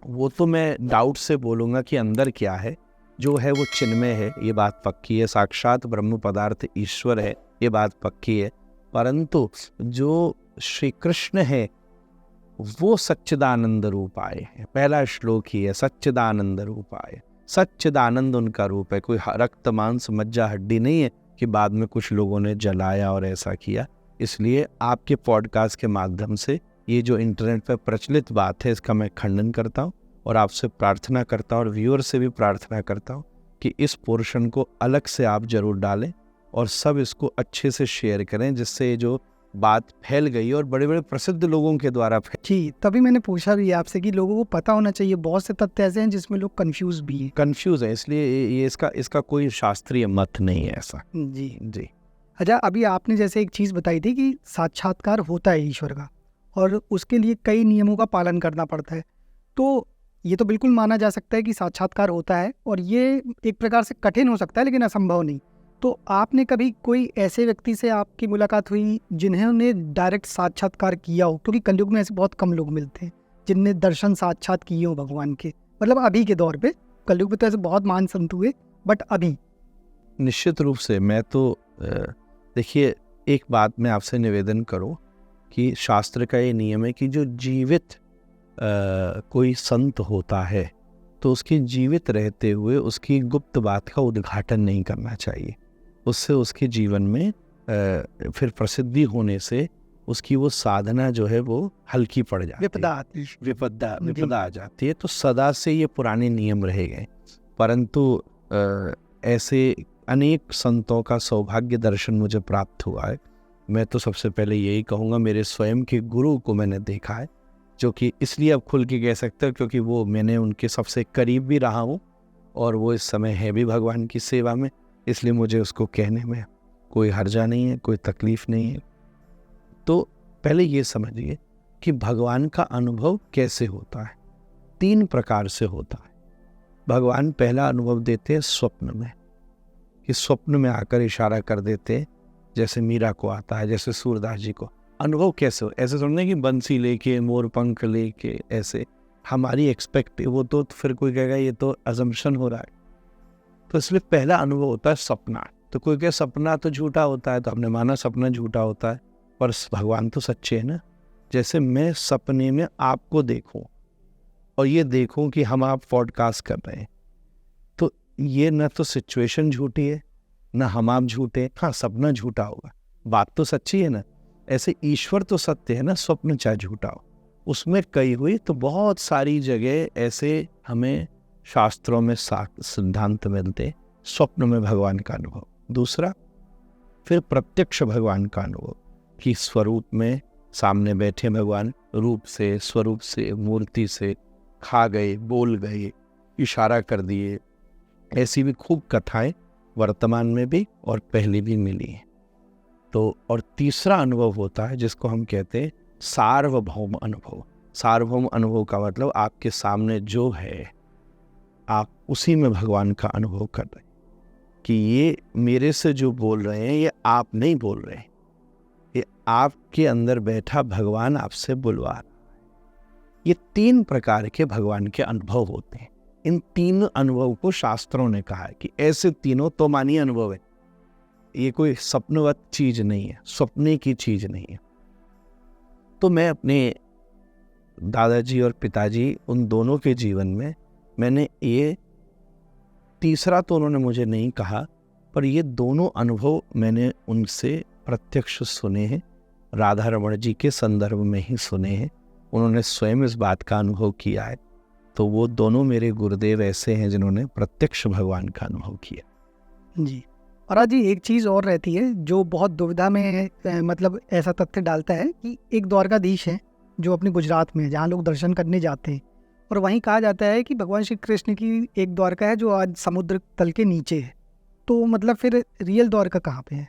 वो तो मैं डाउट से बोलूँगा कि अंदर क्या है, जो है वो चिन्मय है, ये बात पक्की है। साक्षात ब्रह्म पदार्थ ईश्वर है, ये बात पक्की है। परंतु जो श्री कृष्ण है वो सच्चिदानंद रूप आए हैं। पहला श्लोक ही है, सच्चिदानंद रूप आए। सच्चिदानंद उनका रूप है, कोई रक्त मांस मज्जा हड्डी नहीं है कि बाद में कुछ लोगों ने जलाया और ऐसा किया। इसलिए आपके पॉडकास्ट के माध्यम से ये जो इंटरनेट पर प्रचलित बात है इसका मैं खंडन करता हूँ, और आपसे प्रार्थना करता हूँ और व्यूअर से भी प्रार्थना करता हूँ कि इस पोर्शन को अलग से आप जरूर डालें और सब इसको अच्छे से शेयर करें, जिससे जो बात फैल गई और बड़े बड़े प्रसिद्ध लोगों के द्वारा जी, तभी मैंने पूछा भी आपसे कि लोगों को पता होना चाहिए। बहुत से तथ्य ऐसे हैं जिसमें लोग कंफ्यूज भी हैं। कंफ्यूज है, इसलिए ये इसका कोई शास्त्रीय मत नहीं है ऐसा। जी जी। अच्छा, अभी आपने जैसे एक चीज़ बताई थी कि साक्षात्कार होता है ईश्वर का और उसके लिए कई नियमों का पालन करना पड़ता है। तो ये तो बिल्कुल माना जा सकता है कि साक्षात्कार होता है, और ये एक प्रकार से कठिन हो सकता है लेकिन असंभव नहीं। तो आपने कभी कोई ऐसे व्यक्ति से आपकी मुलाकात हुई जिन्होंने डायरेक्ट साक्षात्कार किया हो? क्योंकि कलयुग में ऐसे बहुत कम लोग मिलते हैं जिनने दर्शन साक्षात किए हो भगवान के, मतलब अभी के दौर पे। कलयुग में तो ऐसे बहुत महान संत हुए, बट अभी निश्चित रूप से मैं तो देखिए, एक बात मैं आपसे निवेदन करूं कि शास्त्र का ये नियम है कि जो जीवित कोई संत होता है तो उसकी जीवित रहते हुए उसकी गुप्त बात का उद्घाटन नहीं करना चाहिए। उससे उसके जीवन में फिर प्रसिद्धि होने से उसकी वो साधना जो है वो हल्की पड़ जाती है, विपदा आ जाती है। तो सदा से ये पुराने नियम रहे गए, परंतु ऐसे अनेक संतों का सौभाग्य दर्शन मुझे प्राप्त हुआ है। मैं तो सबसे पहले यही कहूँगा, मेरे स्वयं के गुरु को मैंने देखा है, जो कि इसलिए अब खुल के कह सकते हो क्योंकि वो मैंने उनके सबसे करीब भी रहा हूँ और वो इस समय है भी भगवान की सेवा में, इसलिए मुझे उसको कहने में कोई हर्जा नहीं है, कोई तकलीफ नहीं है। तो पहले ये समझिए कि भगवान का अनुभव कैसे होता है। 3 प्रकार से होता है। भगवान पहला अनुभव देते हैं स्वप्न में, कि स्वप्न में आकर इशारा कर देते हैं, जैसे मीरा को आता है, जैसे सूरदास जी को। अनुभव कैसे हो, ऐसे सुनने कि बंसी लेके, मोर पंख लेके, ऐसे हमारी एक्सपेक्ट, वो तो फिर कोई कहेगा ये तो अजम्पशन हो रहा है। तो इसलिए पहला अनुभव होता है सपना। तो कोई कहे सपना तो झूठा होता है, तो हमने माना सपना झूठा होता है, पर भगवान तो सच्चे है ना। जैसे मैं सपने में आपको देखूं और ये देखूं कि हम आप पॉडकास्ट कर रहे हैं, तो ये न तो सिचुएशन झूठी है, न हम आप झूठे। हाँ, सपना झूठा होगा, बात तो सच्ची है ना। ऐसे ईश्वर तो सत्य है ना, स्वप्न चाहे झूठा हो। उसमें कही हुई तो बहुत सारी जगह ऐसे हमें शास्त्रों में सिद्धांत मिलते, स्वप्न में भगवान का अनुभव। दूसरा, फिर प्रत्यक्ष भगवान का अनुभव, कि स्वरूप में सामने बैठे भगवान, रूप से, स्वरूप से, मूर्ति से, खा गए, बोल गए, इशारा कर दिए। ऐसी भी खूब कथाएं वर्तमान में भी और पहले भी मिली हैं। तो और तीसरा अनुभव होता है जिसको हम कहते हैं सार्वभौम अनुभव। सार्वभौम अनुभव का मतलब आपके सामने जो है, आप उसी में भगवान का अनुभव कर रहे हैं, कि ये मेरे से जो बोल रहे हैं ये आप नहीं बोल रहे हैं, ये आपके अंदर बैठा भगवान आपसे बुलवा रहा है। ये 3 प्रकार के भगवान के अनुभव होते हैं। इन 3 अनुभव को शास्त्रों ने कहा है कि ऐसे तीनों तो मानिए अनुभव है, ये कोई स्वप्नवत चीज नहीं है, स्वप्ने की चीज नहीं है। तो मैं अपने दादाजी और पिताजी, उन दोनों के जीवन में मैंने ये तीसरा तो उन्होंने मुझे नहीं कहा, पर ये दोनों अनुभव मैंने उनसे प्रत्यक्ष सुने हैं, राधा रमण जी के संदर्भ में ही सुने हैं। उन्होंने स्वयं इस बात का अनुभव किया है। तो वो दोनों मेरे गुरुदेव ऐसे हैं जिन्होंने प्रत्यक्ष भगवान का अनुभव किया। जी। महाराज जी, एक चीज़ और रहती है जो बहुत दुविधा में है, मतलब ऐसा तथ्य डालता है कि एक द्वारकाधीश है जो अपने गुजरात में है, जहाँ लोग दर्शन करने जाते हैं, और वहीं कहा जाता है कि भगवान श्री कृष्ण की एक द्वारका है जो आज समुद्र तल के नीचे है। तो मतलब फिर रियल द्वारका कहाँ पे है?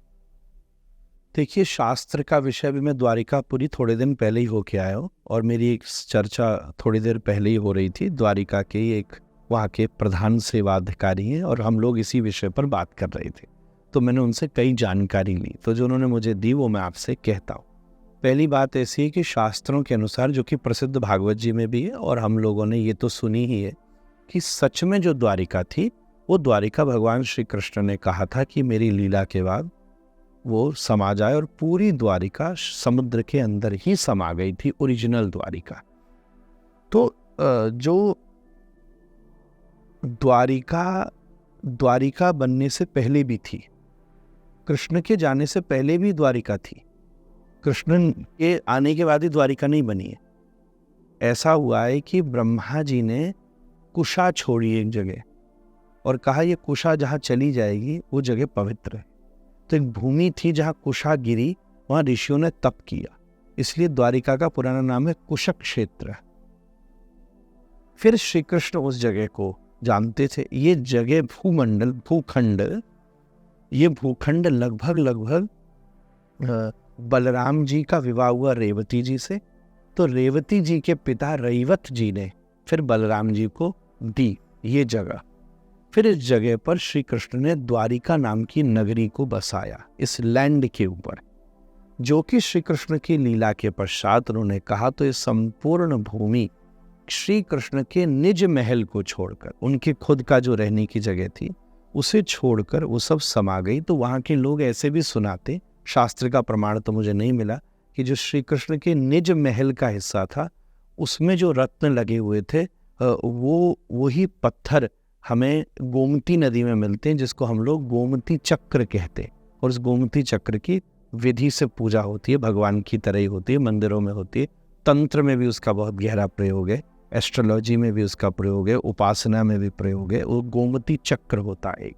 देखिए, शास्त्र का विषय भी मैं द्वारिकापुरी थोड़े दिन पहले ही होके आया हूँ, और मेरी एक चर्चा थोड़ी देर पहले ही हो रही थी। द्वारिका के एक वहाँ के प्रधान सेवा अधिकारी हैं और हम लोग इसी विषय पर बात कर रहे थे। तो मैंने उनसे कई जानकारी ली, तो जो उन्होंने मुझे दी वो मैं आपसे कहता हूँ। पहली बात ऐसी है कि शास्त्रों के अनुसार, जो कि प्रसिद्ध भागवत जी में भी है और हम लोगों ने ये तो सुनी ही है, कि सच में जो द्वारिका थी वो द्वारिका भगवान श्री कृष्ण ने कहा था कि मेरी लीला के बाद वो समा जाए, और पूरी द्वारिका समुद्र के अंदर ही समा गई थी, ओरिजिनल द्वारिका। तो जो द्वारिका बनने से पहले भी थी, कृष्ण के जाने से पहले भी द्वारिका थी, कृष्ण के आने के बाद ही द्वारिका नहीं बनी है। ऐसा हुआ है कि ब्रह्मा जी ने कुशा छोड़ी एक जगह और कहा ये कुशा जहाँ चली जाएगी वो जगह पवित्र है। तो एक भूमि थी जहाँ कुशा गिरी, वहाँ ऋषियों ने तप किया, इसलिए द्वारिका का पुराना नाम है कुशक क्षेत्र। फिर श्री कृष्ण उस जगह को जानते थे। ये जगह भूखंड लगभग बलराम जी का विवाह हुआ रेवती जी से, तो रेवती जी के पिता रैवत जी ने फिर बलराम जी को दी ये जगह। फिर इस जगह पर श्री कृष्ण ने द्वारिका नाम की नगरी को बसाया इस लैंड के ऊपर, जो कि श्री कृष्ण की लीला के पश्चात उन्होंने कहा तो इस संपूर्ण भूमि श्री कृष्ण के निज महल को छोड़कर, उनके खुद का जो रहने की जगह थी उसे छोड़कर वो सब समा गई। तो वहाँ के लोग ऐसे भी सुनाते, शास्त्र का प्रमाण तो मुझे नहीं मिला, कि जो श्री कृष्ण के निज महल का हिस्सा था उसमें जो रत्न लगे हुए थे वही पत्थर हमें गोमती नदी में मिलते हैं, जिसको हम लोग गोमती चक्र कहते हैं। और उस गोमती चक्र की विधि से पूजा होती है, भगवान की तरह ही होती है, मंदिरों में होती है। तंत्र में भी उसका बहुत गहरा प्रयोग है, एस्ट्रोलॉजी में भी उसका प्रयोग है, उपासना में भी प्रयोग है। वो गोमती चक्र होता है।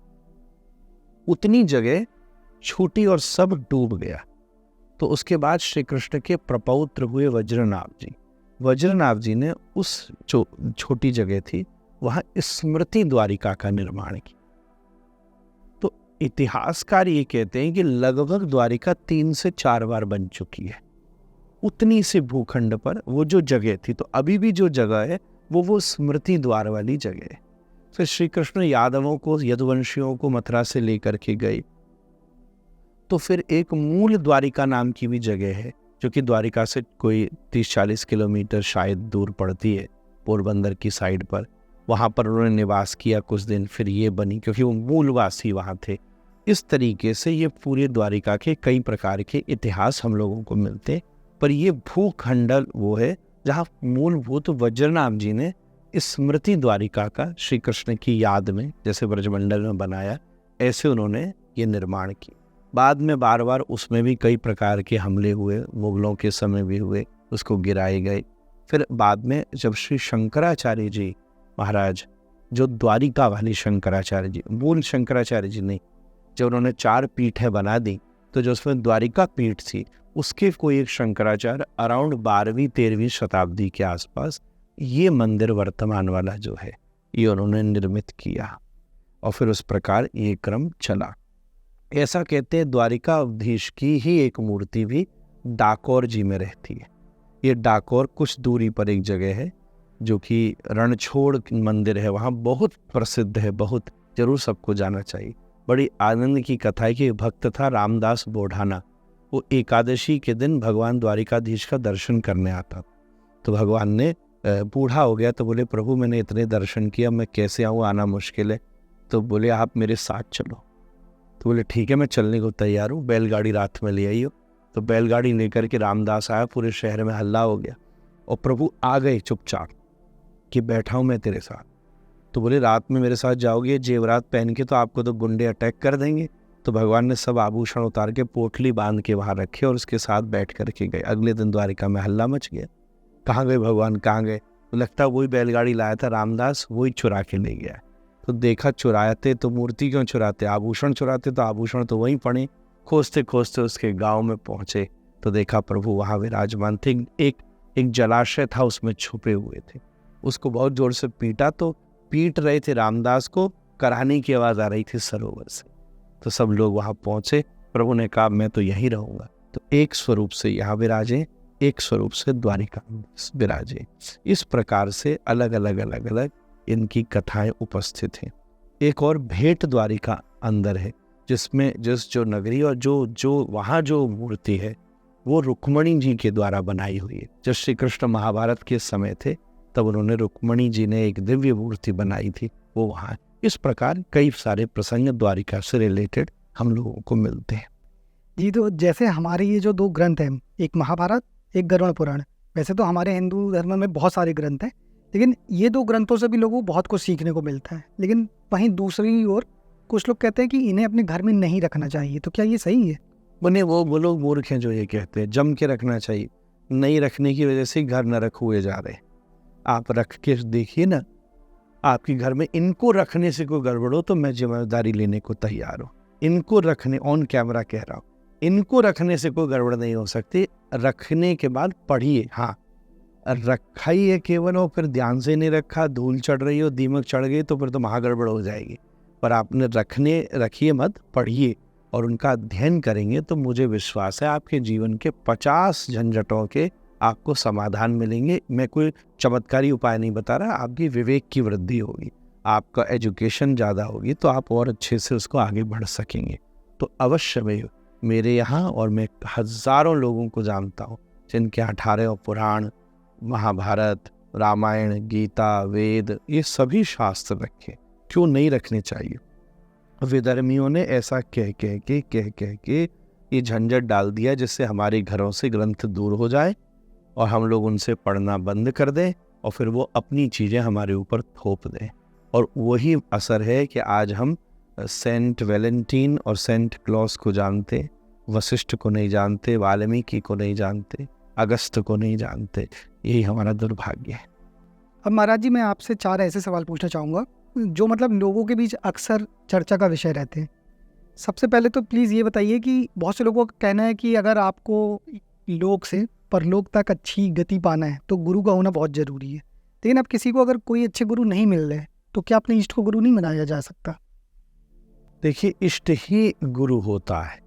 उतनी जगह छूटी और सब डूब गया। तो उसके बाद श्री कृष्ण के प्रपौत्र हुए वज्रनाभ जी। वज्रनाभ जी ने उस छोटी जगह थी वहां स्मृति द्वारिका का निर्माण किया। तो इतिहासकार ये कहते हैं कि लगभग द्वारिका 3 से 4 बार बन चुकी है। उतनी सी भूखंड पर वो जो जगह थी, तो अभी भी जो जगह है वो स्मृति द्वार वाली जगह है। फिर श्री कृष्ण यादवों को, यदुवंशियों को मथुरा से लेकर के गए, तो फिर एक मूल द्वारिका नाम की भी जगह है, जो कि द्वारिका से कोई 30-40 किलोमीटर शायद दूर पड़ती है, पोरबंदर की साइड पर। वहाँ पर उन्होंने निवास किया कुछ दिन, फिर ये बनी, क्योंकि वो मूलवासी वहाँ थे। इस तरीके से ये पूरे द्वारिका के कई प्रकार के इतिहास हम लोगों को मिलते, पर ये भूखंडल वो है जहाँ मूलभूत वज्रनाभ जी ने स्मृति द्वारिका का श्री कृष्ण की याद में, जैसे ब्रजमंडल में बनाया, ऐसे उन्होंने ये निर्माण किया। बाद में बार बार उसमें भी कई प्रकार के हमले हुए, मुगलों के समय भी हुए, उसको गिराए गए। फिर बाद में जब श्री शंकराचार्य जी महाराज, जो द्वारिका वाली शंकराचार्य जी, मूल शंकराचार्य जी नहीं, जब उन्होंने 4 पीठें बना दी, तो जो उसमें द्वारिका पीठ थी, उसके कोई एक शंकराचार्य अराउंड 12वीं-13वीं शताब्दी के आसपास ये मंदिर वर्तमान वाला जो है, ये उन्होंने निर्मित किया, और फिर उस प्रकार ये क्रम चला। ऐसा कहते हैं द्वारिकाधीश की ही एक मूर्ति भी डाकोर जी में रहती है। ये डाकोर कुछ दूरी पर एक जगह है, जो कि रणछोड़ मंदिर है, वहाँ बहुत प्रसिद्ध है, बहुत, जरूर सबको जाना चाहिए। बड़ी आनंद की कथा है कि भक्त था रामदास बोढ़ाना, वो एकादशी के दिन भगवान द्वारिकाधीश का दर्शन करने आता। तो भगवान ने, बूढ़ा हो गया, तो बोले प्रभु मैंने इतने दर्शन किया, मैं कैसे आऊँ, आना मुश्किल है। तो बोले आप मेरे साथ चलो। तो बोले ठीक है, मैं चलने को तैयार हूँ, बैलगाड़ी रात में ले आई हो। तो बैलगाड़ी लेकर के रामदास आया, पूरे शहर में हल्ला हो गया, और प्रभु आ गए चुपचाप कि बैठा हूँ मैं तेरे साथ। तो बोले रात में मेरे साथ जाओगे जेवरात पहन के, तो आपको तो गुंडे अटैक कर देंगे। तो भगवान ने सब आभूषण उतार के पोटली बांध के वहाँ रखे और उसके साथ बैठ करके गए। अगले दिन द्वारिका में हल्ला मच गया, कहाँ गए भगवान, कहाँ गए? तो लगता है वही बैलगाड़ी लाया था रामदास, वही चुरा के ले गया। तो देखा चुराते तो मूर्ति क्यों चुराते, आभूषण चुराते तो आभूषण तो वहीं पड़े। खोजते खोजते उसके गांव में पहुंचे, तो देखा प्रभु वहाँ विराजमान थे। एक जलाशय था, उसमें छुपे हुए थे। उसको बहुत जोर से पीटा, तो पीट रहे थे रामदास को, कराहने की आवाज़ आ रही थी सरोवर से। तो सब लोग वहाँ पहुँचे, प्रभु ने कहा मैं तो यहीं रहूँगा। तो एक स्वरूप से यहाँ विराजे, एक स्वरूप से द्वारिका विराजे। इस प्रकार से अलग अलग इनकी कथाएं उपस्थित हैं। एक और भेंट द्वारिका अंदर है, जिसमें जो नगरी और जो वहाँ जो मूर्ति है, वो रुक्मणी जी के द्वारा बनाई हुई है। जब श्री कृष्ण महाभारत के समय थे, तब उन्होंने रुक्मणी जी ने एक दिव्य मूर्ति बनाई थी, वो वहाँ। इस प्रकार कई सारे प्रसंग द्वारिका से रिलेटेड हम लोगों को मिलते हैं। जी, तो जैसे हमारे ये जो 2 ग्रंथ हैं, एक महाभारत, एक गरुड़ पुराण, वैसे तो हमारे हिंदू धर्म में बहुत सारे ग्रंथ हैं, लेकिन ये 2 ग्रंथों से भी लोगों को बहुत कुछ सीखने को मिलता है। लेकिन वहीं दूसरी ओर कुछ लोग कहते हैं कि इन्हें अपने घर में नहीं रखना चाहिए, तो क्या ये सही है? बने वो लोग मूर्ख हैं जो ये कहते हैं जम के रखना चाहिए। नहीं रखने की वजह से घर नरक हुए जा रहे। आप रख के देखिए ना, आपके घर में इनको रखने से कोई गड़बड़ हो तो मैं जिम्मेदारी लेने को तैयार हूँ। इनको रखने, ऑन कैमरा कह रहा हूँ, इनको रखने से कोई गड़बड़ नहीं हो सकती। रखने के बाद पढ़िए, हाँ रखा ही है केवल, और फिर ध्यान से नहीं रखा, धूल चढ़ रही हो, दीमक चढ़ गई, तो फिर तो महागड़बड़ हो जाएगी। पर आपने रखिए मत, पढ़िए और उनका अध्ययन करेंगे, तो मुझे विश्वास है आपके जीवन के 50 झंझटों के आपको समाधान मिलेंगे। मैं कोई चमत्कारी उपाय नहीं बता रहा, आपकी विवेक की वृद्धि होगी, आपका एजुकेशन ज़्यादा होगी, तो आप और अच्छे से उसको आगे बढ़ सकेंगे। तो अवश्य में मेरे यहाँ, और मैं हज़ारों लोगों को जानता हूँ जिनके 18 पुराण, महाभारत, रामायण, गीता, वेद, ये सभी शास्त्र रखे। क्यों नहीं रखने चाहिए? विधर्मियों ने ऐसा कह के ये झंझट डाल दिया, जिससे हमारे घरों से ग्रंथ दूर हो जाए और हम लोग उनसे पढ़ना बंद कर दें, और फिर वो अपनी चीज़ें हमारे ऊपर थोप दें। और वही असर है कि आज हम सेंट वैलेंटाइन और सेंट क्लॉस को जानते, वशिष्ठ को नहीं जानते, वाल्मीकि को नहीं जानते, अगस्त को नहीं जानते। यही हमारा दुर्भाग्य है। अब महाराज जी, मैं आपसे 4 ऐसे सवाल पूछना चाहूँगा जो मतलब लोगों के बीच अक्सर चर्चा का विषय रहते हैं। सबसे पहले तो प्लीज़ ये बताइए कि बहुत से लोगों का कहना है कि अगर आपको लोक से परलोक तक अच्छी गति पाना है तो गुरु का होना बहुत ज़रूरी है। लेकिन अब किसी को अगर कोई अच्छे गुरु नहीं मिल रहे, तो क्या अपने इष्ट को गुरु नहीं बनाया जा सकता? देखिए, इष्ट ही गुरु होता है।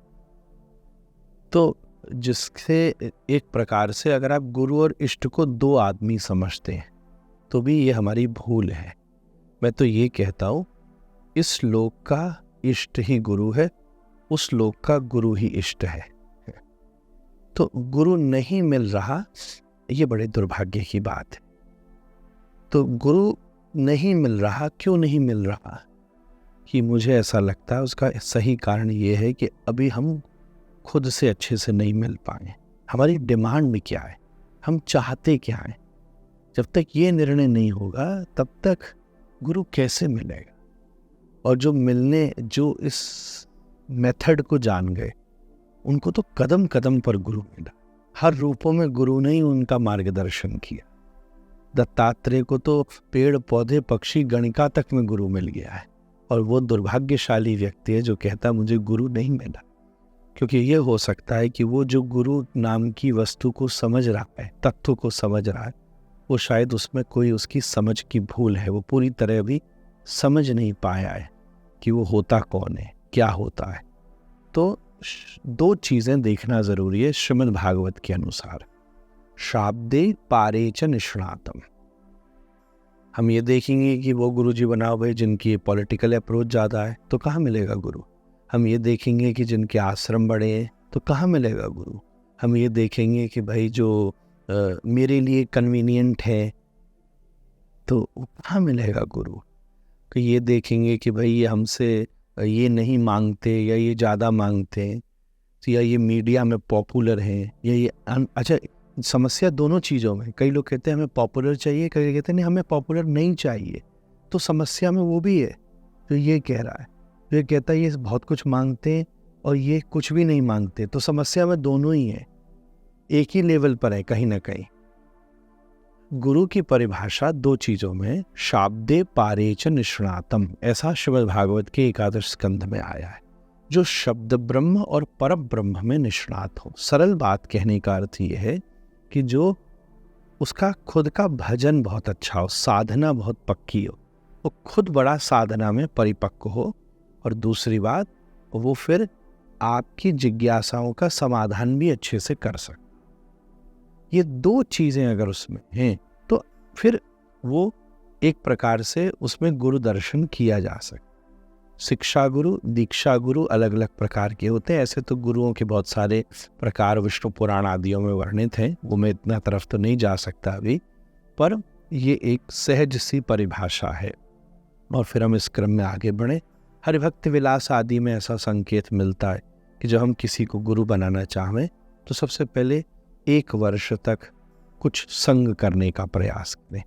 तो जिससे एक प्रकार से अगर आप गुरु और इष्ट को दो आदमी समझते हैं तो भी ये हमारी भूल है। मैं तो ये कहता हूँ, इस लोक का इष्ट ही गुरु है, उस लोक का गुरु ही इष्ट है। तो गुरु नहीं मिल रहा, ये बड़े दुर्भाग्य की बात है। तो गुरु नहीं मिल रहा, क्यों नहीं मिल रहा, कि मुझे ऐसा लगता है उसका सही कारण ये है कि अभी हम खुद से अच्छे से नहीं मिल पाए। हमारी डिमांड में क्या है, हम चाहते क्या हैं। जब तक ये निर्णय नहीं होगा तब तक गुरु कैसे मिलेगा। और जो इस मेथड को जान गए उनको तो कदम कदम पर गुरु मिला। हर रूपों में गुरु ने ही उनका मार्गदर्शन किया। दत्तात्रेय को तो पेड़ पौधे पक्षी गणिका तक में गुरु मिल गया है। और वो दुर्भाग्यशाली व्यक्ति है जो कहता मुझे गुरु नहीं मिला। क्योंकि ये हो सकता है कि वो जो गुरु नाम की वस्तु को समझ रहा है, तत्व को समझ रहा है, वो शायद उसमें कोई उसकी समझ की भूल है। वो पूरी तरह अभी समझ नहीं पाया है कि वो होता कौन है, क्या होता है। तो दो चीज़ें देखना ज़रूरी है श्रीमद् भागवत के अनुसार। शाब्दे पारे च निष्णातम। हम ये देखेंगे कि वो गुरुजी बनाओ भाई जिनकी पॉलिटिकल अप्रोच ज़्यादा है, तो कहाँ मिलेगा गुरु। हम ये देखेंगे कि जिनके आश्रम बड़े हैं, तो कहाँ मिलेगा गुरु। हम ये देखेंगे कि भाई जो मेरे लिए कन्वीनियंट है, तो कहाँ मिलेगा गुरु। कि ये देखेंगे कि भाई ये हमसे ये नहीं मांगते या ये ज़्यादा मांगते हैं, या ये मीडिया में पॉपुलर हैं, या ये अच्छा, समस्या दोनों चीज़ों में। कई लोग कहते हैं हमें पॉपुलर चाहिए, कई कहते हैं नहीं हमें पॉपुलर नहीं चाहिए। तो समस्या में वो भी है जो ये कह रहा है, ये कहता है ये बहुत कुछ मांगते हैं और ये कुछ भी नहीं मांगते। तो समस्या में दोनों ही है, एक ही लेवल पर है कहीं ना कहीं। गुरु की परिभाषा दो चीज़ों में, शाब्दे पारे च निष्णातम, ऐसा श्रीमद् भागवत के 11 स्कंध में आया है। जो शब्द ब्रह्म और पर ब्रह्म में निष्णात हो। सरल बात कहने का अर्थ ये है कि जो उसका खुद का भजन बहुत अच्छा हो, साधना बहुत पक्की हो, वो खुद बड़ा साधना में परिपक्व हो, और दूसरी बात वो फिर आपकी जिज्ञासाओं का समाधान भी अच्छे से कर सके। ये दो चीज़ें अगर उसमें हैं तो फिर वो एक प्रकार से उसमें गुरु दर्शन किया जा सकता। शिक्षा गुरु, दीक्षा गुरु अलग अलग प्रकार के होते हैं। ऐसे तो गुरुओं के बहुत सारे प्रकार विष्णु पुराण आदियों में वर्णित हैं, वो मैं इतना तरफ तो नहीं जा सकता अभी, पर ये एक सहज सी परिभाषा है। और फिर हम इस क्रम में आगे बढ़ें। हरिभक्त विलास आदि में ऐसा संकेत मिलता है कि जब हम किसी को गुरु बनाना चाहें तो सबसे पहले 1 वर्ष तक कुछ संग करने का प्रयास करें।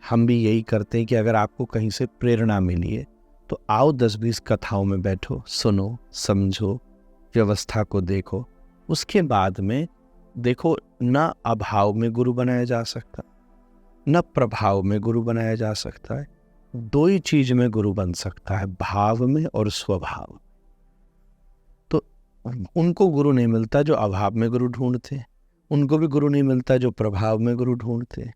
हम भी यही करते हैं कि अगर आपको कहीं से प्रेरणा मिली है तो आओ 10-20 कथाओं में बैठो, सुनो, समझो, व्यवस्था को देखो। उसके बाद में देखो, न अभाव में गुरु बनाया जा सकता, न प्रभाव में गुरु बनाया जा सकता है। दो ही चीज में गुरु बन सकता है, भाव में और स्वभाव। तो उनको गुरु नहीं मिलता जो अभाव में गुरु ढूंढते, उनको भी गुरु नहीं मिलता जो प्रभाव में गुरु ढूंढते।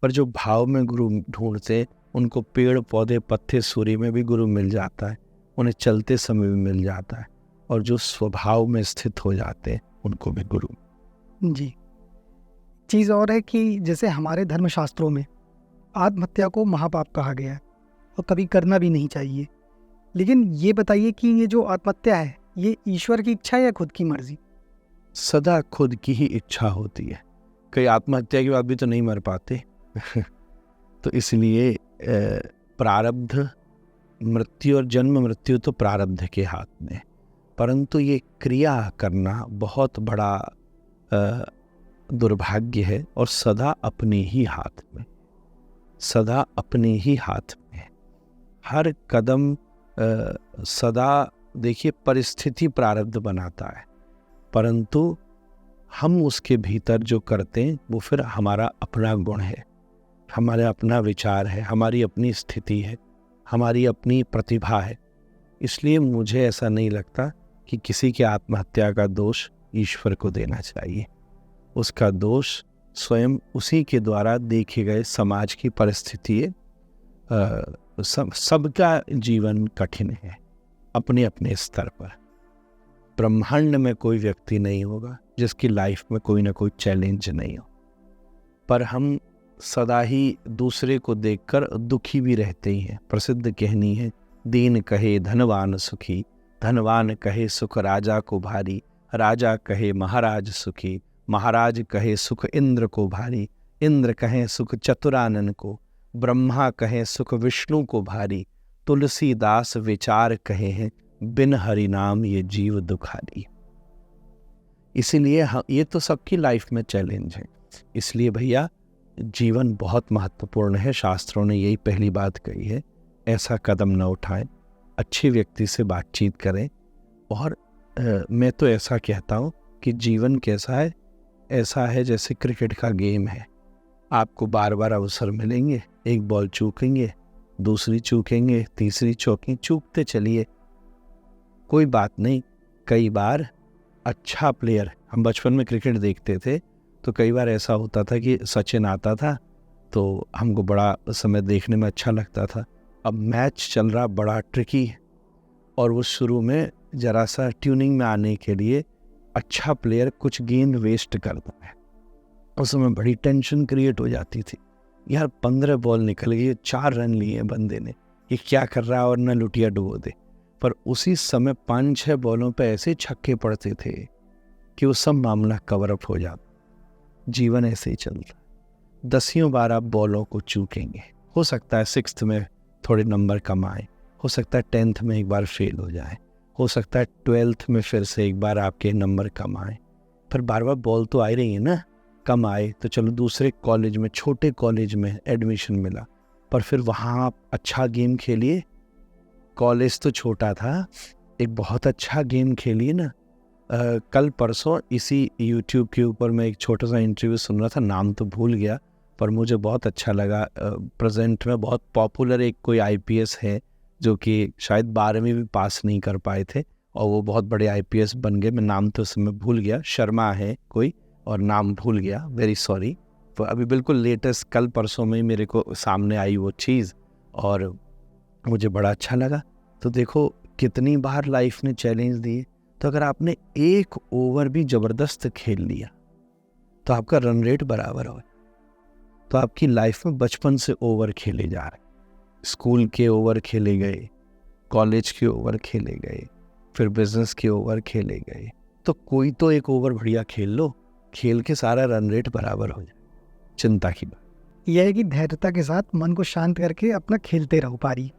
पर जो भाव में गुरु ढूंढते उनको पेड़ पौधे पत्ते सूर्य में भी गुरु मिल जाता है, उन्हें चलते समय भी मिल जाता है। और जो स्वभाव में स्थित हो जाते हैं उनको भी गुरु। जी, चीज़ और है कि जैसे हमारे धर्मशास्त्रों में आत्महत्या को महापाप कहा गया है और कभी करना भी नहीं चाहिए। लेकिन ये बताइए कि ये जो आत्महत्या है ये ईश्वर की इच्छा है या खुद की मर्जी? सदा खुद की ही इच्छा होती है। कई आत्महत्या के बाद भी तो नहीं मर पाते तो इसलिए प्रारब्ध, मृत्यु और जन्म मृत्यु तो प्रारब्ध के हाथ में, परंतु ये क्रिया करना बहुत बड़ा दुर्भाग्य है और सदा अपने ही हाथ में, सदा अपने ही हाथ में। हर कदम सदा देखिए परिस्थिति प्रारब्ध बनाता है, परंतु हम उसके भीतर जो करते हैं वो फिर हमारा अपना गुण है, हमारा अपना विचार है, हमारी अपनी स्थिति है, हमारी अपनी प्रतिभा है। इसलिए मुझे ऐसा नहीं लगता कि किसी के आत्महत्या का दोष ईश्वर को देना चाहिए। उसका दोष स्वयं उसी के द्वारा देखे गए समाज की परिस्थिति है। सबका जीवन कठिन है अपने अपने स्तर पर। ब्रह्मांड में कोई व्यक्ति नहीं होगा जिसकी लाइफ में कोई ना कोई चैलेंज नहीं हो, पर हम सदा ही दूसरे को देखकर दुखी भी रहते ही हैं। प्रसिद्ध कहनी है, दीन कहे धनवान सुखी, धनवान कहे सुख राजा को भारी, राजा कहे महाराज सुखी, महाराज कहे सुख इंद्र को भारी, इंद्र कहे सुख चतुरानन को, ब्रह्मा कहे सुख विष्णु को भारी, तुलसीदास विचार कहे हैं, बिन हरि नाम ये जीव दुखारी। इसीलिए ये तो सबकी लाइफ में चैलेंज है। इसलिए भैया जीवन बहुत महत्वपूर्ण है। शास्त्रों ने यही पहली बात कही है, ऐसा कदम न उठाएं, अच्छे व्यक्ति से बातचीत करें। और मैं तो ऐसा कहता हूँ कि जीवन कैसा है, ऐसा है जैसे क्रिकेट का गेम है। आपको बार बार अवसर मिलेंगे, एक बॉल चूकेंगे, दूसरी चूकेंगे, तीसरी चूकते चलिए, कोई बात नहीं। कई बार अच्छा प्लेयर, हम बचपन में क्रिकेट देखते थे तो कई बार ऐसा होता था कि सचिन आता था तो हमको बड़ा समय देखने में अच्छा लगता था। अब मैच चल रहा बड़ा ट्रिकी है और वो शुरू में जरा सा ट्यूनिंग में आने के लिए अच्छा प्लेयर कुछ गेंद वेस्ट करता है, उस समय बड़ी टेंशन क्रिएट हो जाती थी। यार 15 बॉल निकल गई, 4 रन लिए बंदे ने, ये क्या कर रहा है और न लुटिया डुबो दे। पर उसी समय 5-6 बॉलों पे ऐसे छक्के पड़ते थे कि वो सब मामला कवर अप हो जाता। जीवन ऐसे ही चलता, 10 बार आप बॉलों को चूकेंगे। हो सकता है 6th में थोड़े नंबर कम आए, हो सकता है 10th में एक बार फेल हो जाए, हो सकता है 12th में फिर से एक बार आपके नंबर कम आए। पर बार बार बॉल तो आ रही है ना, कम आए तो चलो दूसरे कॉलेज में, छोटे कॉलेज में एडमिशन मिला, पर फिर वहाँ आप अच्छा गेम खेलिए। कॉलेज तो छोटा था, एक बहुत अच्छा गेम खेलिए ना। कल परसों इसी YouTube के ऊपर मैं एक छोटा सा इंटरव्यू सुन रहा था, नाम तो भूल गया पर मुझे बहुत अच्छा लगा। प्रेजेंट में बहुत पॉपुलर एक कोई IPS है जो कि शायद 12वीं भी पास नहीं कर पाए थे और वो बहुत बड़े IPS बन गए। मैं नाम तो उस समय भूल गया, शर्मा है कोई, और नाम भूल गया, वेरी सॉरी। तो अभी बिल्कुल लेटेस्ट कल परसों में ही मेरे को सामने आई वो चीज़ और मुझे बड़ा अच्छा लगा। तो देखो कितनी बार लाइफ ने चैलेंज दिए, तो अगर आपने एक ओवर भी ज़बरदस्त खेल लिया तो आपका रन रेट बराबर हो, तो आपकी लाइफ में बचपन से ओवर खेले जा रहे, स्कूल के ओवर खेले गए, कॉलेज के ओवर खेले गए, फिर बिजनेस के ओवर खेले गए, तो कोई तो एक ओवर बढ़िया खेल लो, खेल के सारा रन रेट बराबर हो जाए। चिंता की बात यह है कि धैर्यता के साथ मन को शांत करके अपना खेलते रहो पारी,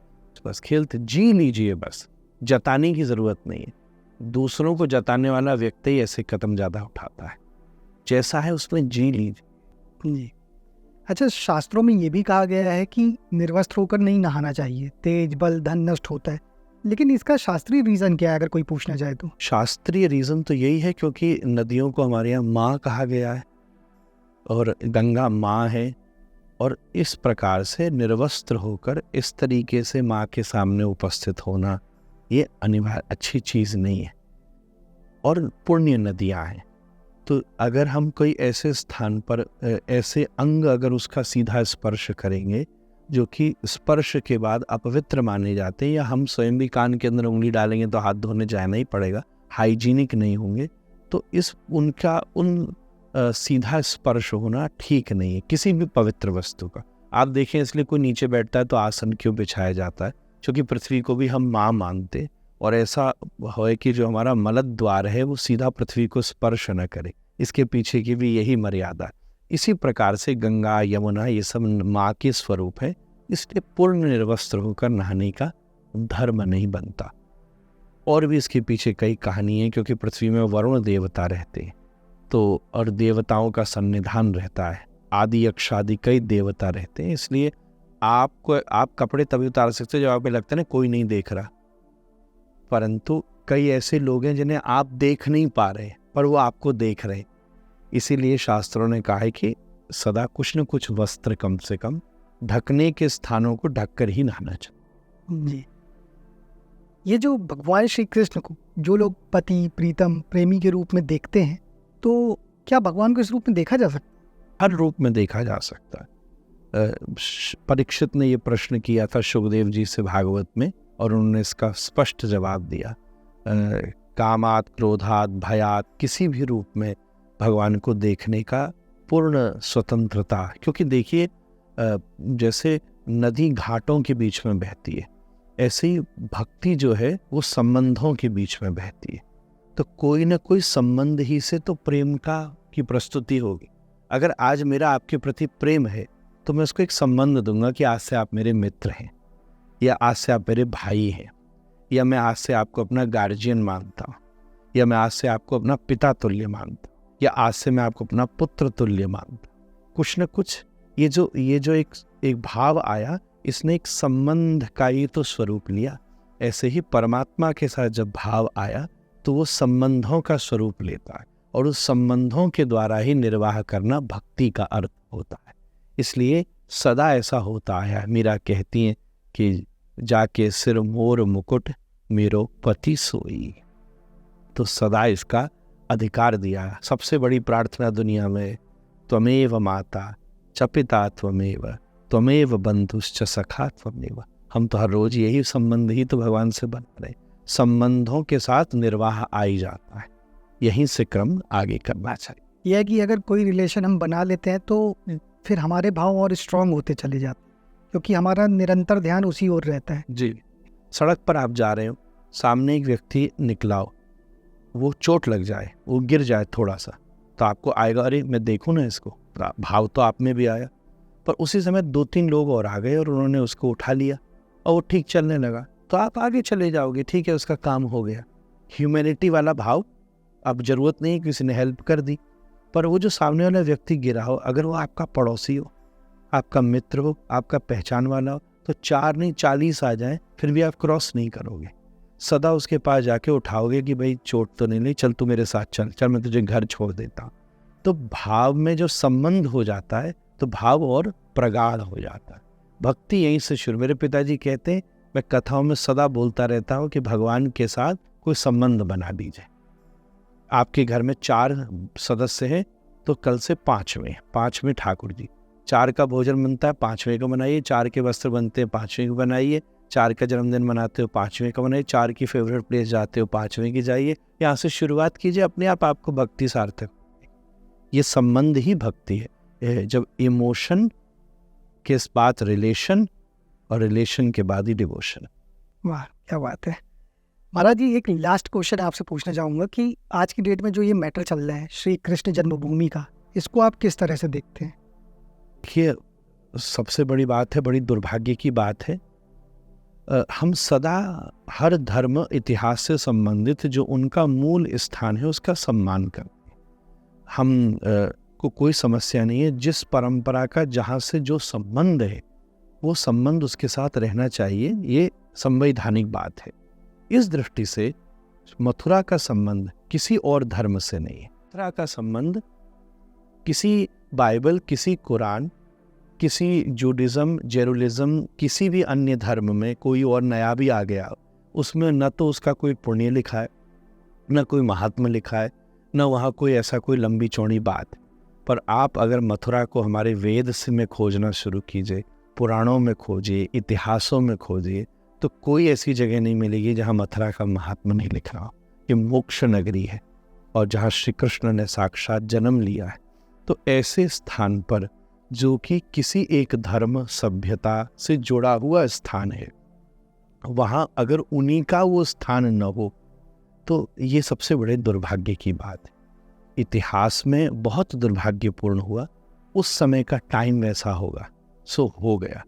बस खेलते जी लीजिए, बस जताने की ज़रूरत नहीं है। दूसरों को जताने वाला व्यक्ति ही ऐसे कदम ज़्यादा उठाता है, जैसा है उसमें जी लीजिए। जी। अच्छा, शास्त्रों में ये भी कहा गया है कि निर्वस्त्र होकर नहीं नहाना चाहिए, तेज बल धन नष्ट होता है, लेकिन इसका शास्त्रीय रीज़न क्या है अगर कोई पूछना चाहे तो? शास्त्रीय रीज़न तो यही है क्योंकि नदियों को हमारे यहाँ माँ कहा गया है और गंगा माँ है, और इस प्रकार से निर्वस्त्र होकर इस तरीके से माँ के सामने उपस्थित होना ये अनिवार्य अच्छी चीज़ नहीं है। और पुण्य नदियाँ हैं, तो अगर हम कोई ऐसे स्थान पर ऐसे अंग अगर उसका सीधा स्पर्श करेंगे जो कि स्पर्श के अपवित्र अपवित्र माने जाते हैं, या हम स्वयं भी कान के अंदर उंगली डालेंगे तो हाथ धोने जाना ही पड़ेगा, हाइजीनिक नहीं होंगे, तो उन सीधा स्पर्श होना ठीक नहीं है किसी भी पवित्र वस्तु का। आप देखें, इसलिए कोई नीचे बैठता है तो आसन क्यों बिछाया जाता है, क्योंकि पृथ्वी को भी हम माँ मानते, और ऐसा है कि जो हमारा मलद द्वार है वो सीधा पृथ्वी को स्पर्श न करे, इसके पीछे की भी यही मर्यादा। इसी प्रकार से गंगा यमुना ये सब माँ के स्वरूप है, इसलिए पूर्ण निर्वस्त्र होकर नहाने का धर्म नहीं बनता। और भी इसके पीछे कई कहानी है, क्योंकि पृथ्वी में वरुण देवता रहते हैं, तो और देवताओं का सन्निधान रहता है, आदि यक्षादि कई देवता रहते हैं, इसलिए आप कपड़े तभी उतार सकते हो जब आपको लगता है ना कोई नहीं देख रहा, परंतु कई ऐसे लोग हैं जिन्हें आप देख नहीं पा रहे पर वो आपको देख रहे, इसीलिए शास्त्रों ने कहा है कि सदा कुछ न कुछ वस्त्र कम से कम ढकने के स्थानों को ढककर ही नहाना चाहिए। जी। ये जो भगवान श्री कृष्ण को जो लोग पति प्रीतम प्रेमी के रूप में देखते हैं, तो क्या भगवान को इस रूप में देखा जा सकता है? हर रूप में देखा जा सकता है। परीक्षित ने ये प्रश्न किया था सुखदेव जी से भागवत में, और उन्होंने इसका स्पष्ट जवाब दिया कामात, क्रोधात, भयात किसी भी रूप में भगवान को देखने का पूर्ण स्वतंत्रता। क्योंकि देखिए जैसे नदी घाटों के बीच में बहती है, ऐसे ही भक्ति जो है वो संबंधों के बीच में बहती है। तो कोई ना कोई संबंध ही से तो प्रेम की प्रस्तुति होगी। अगर आज मेरा आपके प्रति प्रेम है तो मैं उसको एक संबंध दूंगा कि आज से आप मेरे मित्र हैं, या आज से आप मेरे भाई हैं, या मैं आज से आपको अपना गार्जियन मानता हूँ, या मैं आज से आपको अपना पिता तुल्य मानता हूँ, या आज से मैं आपको अपना पुत्र तुल्य मानता हूँ। कुछ न कुछ ये जो एक भाव आया, इसने एक संबंध का ही तो स्वरूप लिया। ऐसे ही परमात्मा के साथ जब भाव आया तो वो संबंधों का स्वरूप लेता है, और उस संबंधों के द्वारा ही निर्वाह करना भक्ति का अर्थ होता है। इसलिए सदा ऐसा होता है। मीरा कहती हैं कि जाके सिर मोर मुकुट मेरो पति सोई। तो सदा इसका अधिकार दिया। सबसे बड़ी प्रार्थना दुनिया में त्वमेव माता च पिता त्वमेव त्वमेव बंधुश्च सखा त्वमेव। हम तो हर रोज यही संबंध ही तो भगवान से बना रहे। संबंधों के साथ निर्वाह आ ही जाता है, यहीं से क्रम आगे करना चाहिए। यह है कि अगर कोई रिलेशन हम बना लेते हैं तो फिर हमारे भाव और स्ट्रांग होते चले जाते हैं, क्योंकि हमारा निरंतर ध्यान उसी ओर रहता है। जी, सड़क पर आप जा रहे हो, सामने एक व्यक्ति निकला हो, वो चोट लग जाए, वो गिर जाए थोड़ा सा, तो आपको आएगा अरे मैं देखूं ना इसको, भाव तो आप में भी आया। पर उसी समय 2-3 लोग और आ गए और उन्होंने उसको उठा लिया और वो ठीक चलने लगा, तो आप आगे चले जाओगे, ठीक है उसका काम हो गया। ह्यूमैनिटी वाला भाव, अब जरूरत नहीं किसी ने हेल्प कर दी। पर वो जो सामने वाला व्यक्ति गिरा हो, अगर वो आपका पड़ोसी हो, आपका मित्र हो, आपका पहचान वाला हो, तो 4 नहीं 40 आ जाए फिर भी आप क्रॉस नहीं करोगे। सदा उसके पास जाके उठाओगे कि भाई चोट तो नहीं ली, चल तू मेरे साथ चल, चल मैं तुझे घर छोड़ देता हूँ। तो भाव में जो संबंध हो जाता है तो भाव और प्रगाढ़ हो जाता है। भक्ति यहीं से शुरू। मेरे पिताजी कहते हैं, मैं कथाओं में सदा बोलता रहता हूँ कि भगवान के साथ कोई संबंध बना दीजिए। आपके घर में 4 सदस्य हैं तो कल से 5वें ठाकुर जी। 4 का भोजन बनता है, 5वें को बनाइए। 4 के वस्त्र बनते हैं, 5वें को बनाइए। 4 का जन्मदिन मनाते हो, 5वें का बनाइए। 4 की फेवरेट प्लेस जाते हो, 5वें की जाइए। यहाँ से शुरुआत कीजिए, अपने आप आपको भक्ति सार्थक। ये संबंध ही भक्ति है। जब इमोशन के बाद रिलेशन, और रिलेशन के बाद ही डिवोशन। वाह, क्या बात है महाराज जी। एक लास्ट क्वेश्चन आपसे पूछना चाहूँगा कि आज की डेट में जो ये मैटर चल रहा है श्री कृष्ण जन्मभूमि का, इसको आप किस तरह से देखते हैं? देखिए, सबसे बड़ी बात है, बड़ी दुर्भाग्य की बात है, हम सदा हर धर्म इतिहास से संबंधित जो उनका मूल स्थान है उसका सम्मान करते हैं। हम को कोई समस्या नहीं है, जिस परंपरा का जहाँ से जो संबंध है वो संबंध उसके साथ रहना चाहिए, ये संवैधानिक बात है। इस दृष्टि से मथुरा का संबंध किसी और धर्म से नहीं है। मथुरा का संबंध किसी बाइबल, किसी कुरान, किसी जूडिज्म, जेरूलिज्म, किसी भी अन्य धर्म में कोई और नया भी आ गया, उसमें न तो उसका कोई पुण्य लिखा है, न कोई महात्मा लिखा है, न वहाँ कोई ऐसा कोई लंबी चौड़ी बात है। पर आप अगर मथुरा को हमारे वेद से में खोजना शुरू कीजिए, पुराणों में खोजिए, इतिहासों में खोजिए, तो कोई ऐसी जगह नहीं मिलेगी जहाँ मथुरा का महात्मा नहीं लिख रहा हो। ये मोक्ष नगरी है और जहाँ श्री कृष्ण ने साक्षात जन्म लिया है। तो ऐसे स्थान पर जो कि किसी एक धर्म सभ्यता से जुड़ा हुआ स्थान है, वहाँ अगर उन्हीं का वो स्थान न हो तो ये सबसे बड़े दुर्भाग्य की बात है। इतिहास में बहुत दुर्भाग्यपूर्ण हुआ, उस समय का टाइम वैसा होगा, सो हो गया।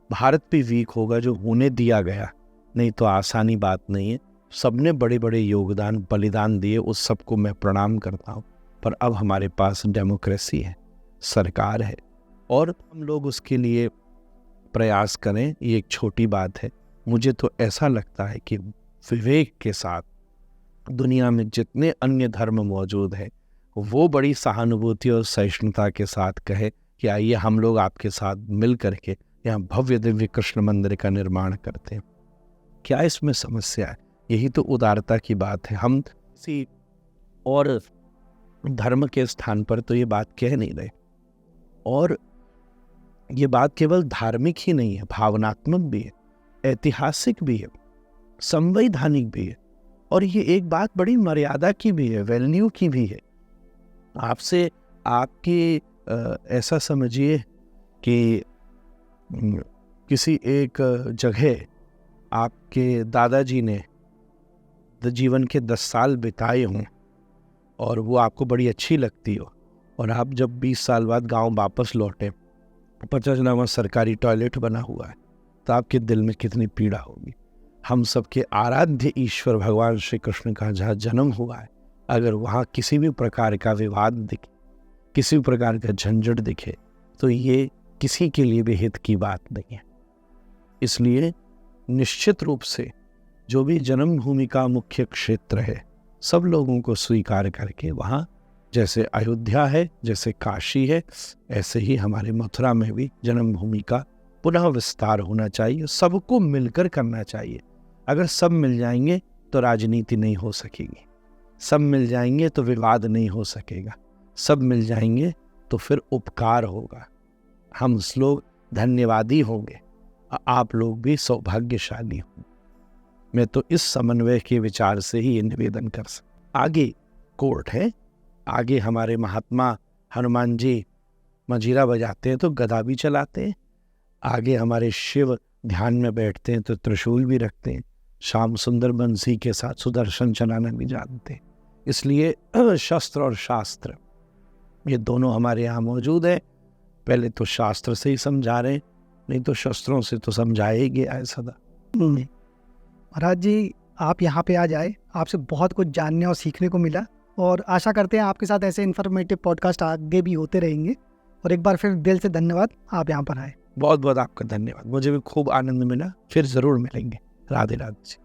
भारत भी वीक होगा जो होने दिया गया, नहीं तो आसानी बात नहीं है। सबने बड़े बड़े योगदान, बलिदान दिए, उस सबको मैं प्रणाम करता हूँ। पर अब हमारे पास डेमोक्रेसी है, सरकार है, और हम लोग उसके लिए प्रयास करें, ये एक छोटी बात है। मुझे तो ऐसा लगता है कि विवेक के साथ दुनिया में जितने अन्य धर्म मौजूद हैं वो बड़ी सहानुभूति और सहिष्णुता के साथ कहे कि आइए हम लोग आपके साथ मिल करके यहाँ भव्य दिव्य कृष्ण मंदिर का निर्माण करते हैं। क्या इसमें समस्या है? यही तो उदारता की बात है। हम किसी और धर्म के स्थान पर तो ये बात कह नहीं रहे। और ये बात केवल धार्मिक ही नहीं है, भावनात्मक भी है, ऐतिहासिक भी है, संवैधानिक भी है। और ये एक बात बड़ी मर्यादा की भी है, वैल्यू की भी है। आपसे आपकी ऐसा समझिए कि किसी एक जगह आपके दादाजी ने जीवन के 10 साल बिताए हों और वो आपको बड़ी अच्छी लगती हो, और आप जब 20 साल बाद गांव वापस लौटे, पता चला वहाँ सरकारी टॉयलेट बना हुआ है, तो आपके दिल में कितनी पीड़ा होगी। हम सबके आराध्य ईश्वर भगवान श्री कृष्ण का जहाँ जन्म हुआ है, अगर वहाँ किसी भी प्रकार का विवाद दिखे, किसी भी प्रकार का झंझट दिखे, तो ये किसी के लिए भी हित की बात नहीं है। इसलिए निश्चित रूप से जो भी जन्मभूमि का मुख्य क्षेत्र है, सब लोगों को स्वीकार करके वहाँ, जैसे अयोध्या है, जैसे काशी है, ऐसे ही हमारे मथुरा में भी जन्मभूमि का पुनः विस्तार होना चाहिए। सबको मिलकर करना चाहिए। अगर सब मिल जाएंगे तो राजनीति नहीं हो सकेगी, सब मिल जाएंगे तो विवाद नहीं हो सकेगा, सब मिल जाएंगे तो फिर उपकार होगा, हम लोग धन्यवादी होंगे, आप लोग भी सौभाग्यशाली होंगे। मैं तो इस समन्वय के विचार से ही ये निवेदन कर सकता। आगे कोर्ट है, आगे हमारे महात्मा हनुमान जी मंजीरा बजाते हैं तो गदा भी चलाते हैं, आगे हमारे शिव ध्यान में बैठते हैं तो त्रिशूल भी रखते हैं, श्याम सुंदर बंसी के साथ सुदर्शन चलाना भी जानते हैं। इसलिए शस्त्र और शास्त्र ये दोनों हमारे यहाँ मौजूद है। पहले तो शास्त्र से ही समझा रहे हैं, नहीं तो शस्त्रों से तो समझाया ही गया है सदा। महाराज जी, आप यहाँ पे आ जाए, आपसे बहुत कुछ जानने और सीखने को मिला, और आशा करते हैं आपके साथ ऐसे इन्फॉर्मेटिव पॉडकास्ट आगे भी होते रहेंगे। और एक बार फिर दिल से धन्यवाद, आप यहाँ पर आए। बहुत बहुत आपका धन्यवाद, मुझे भी खूब आनंद मिला। फिर ज़रूर मिलेंगे। राधे राधे जी।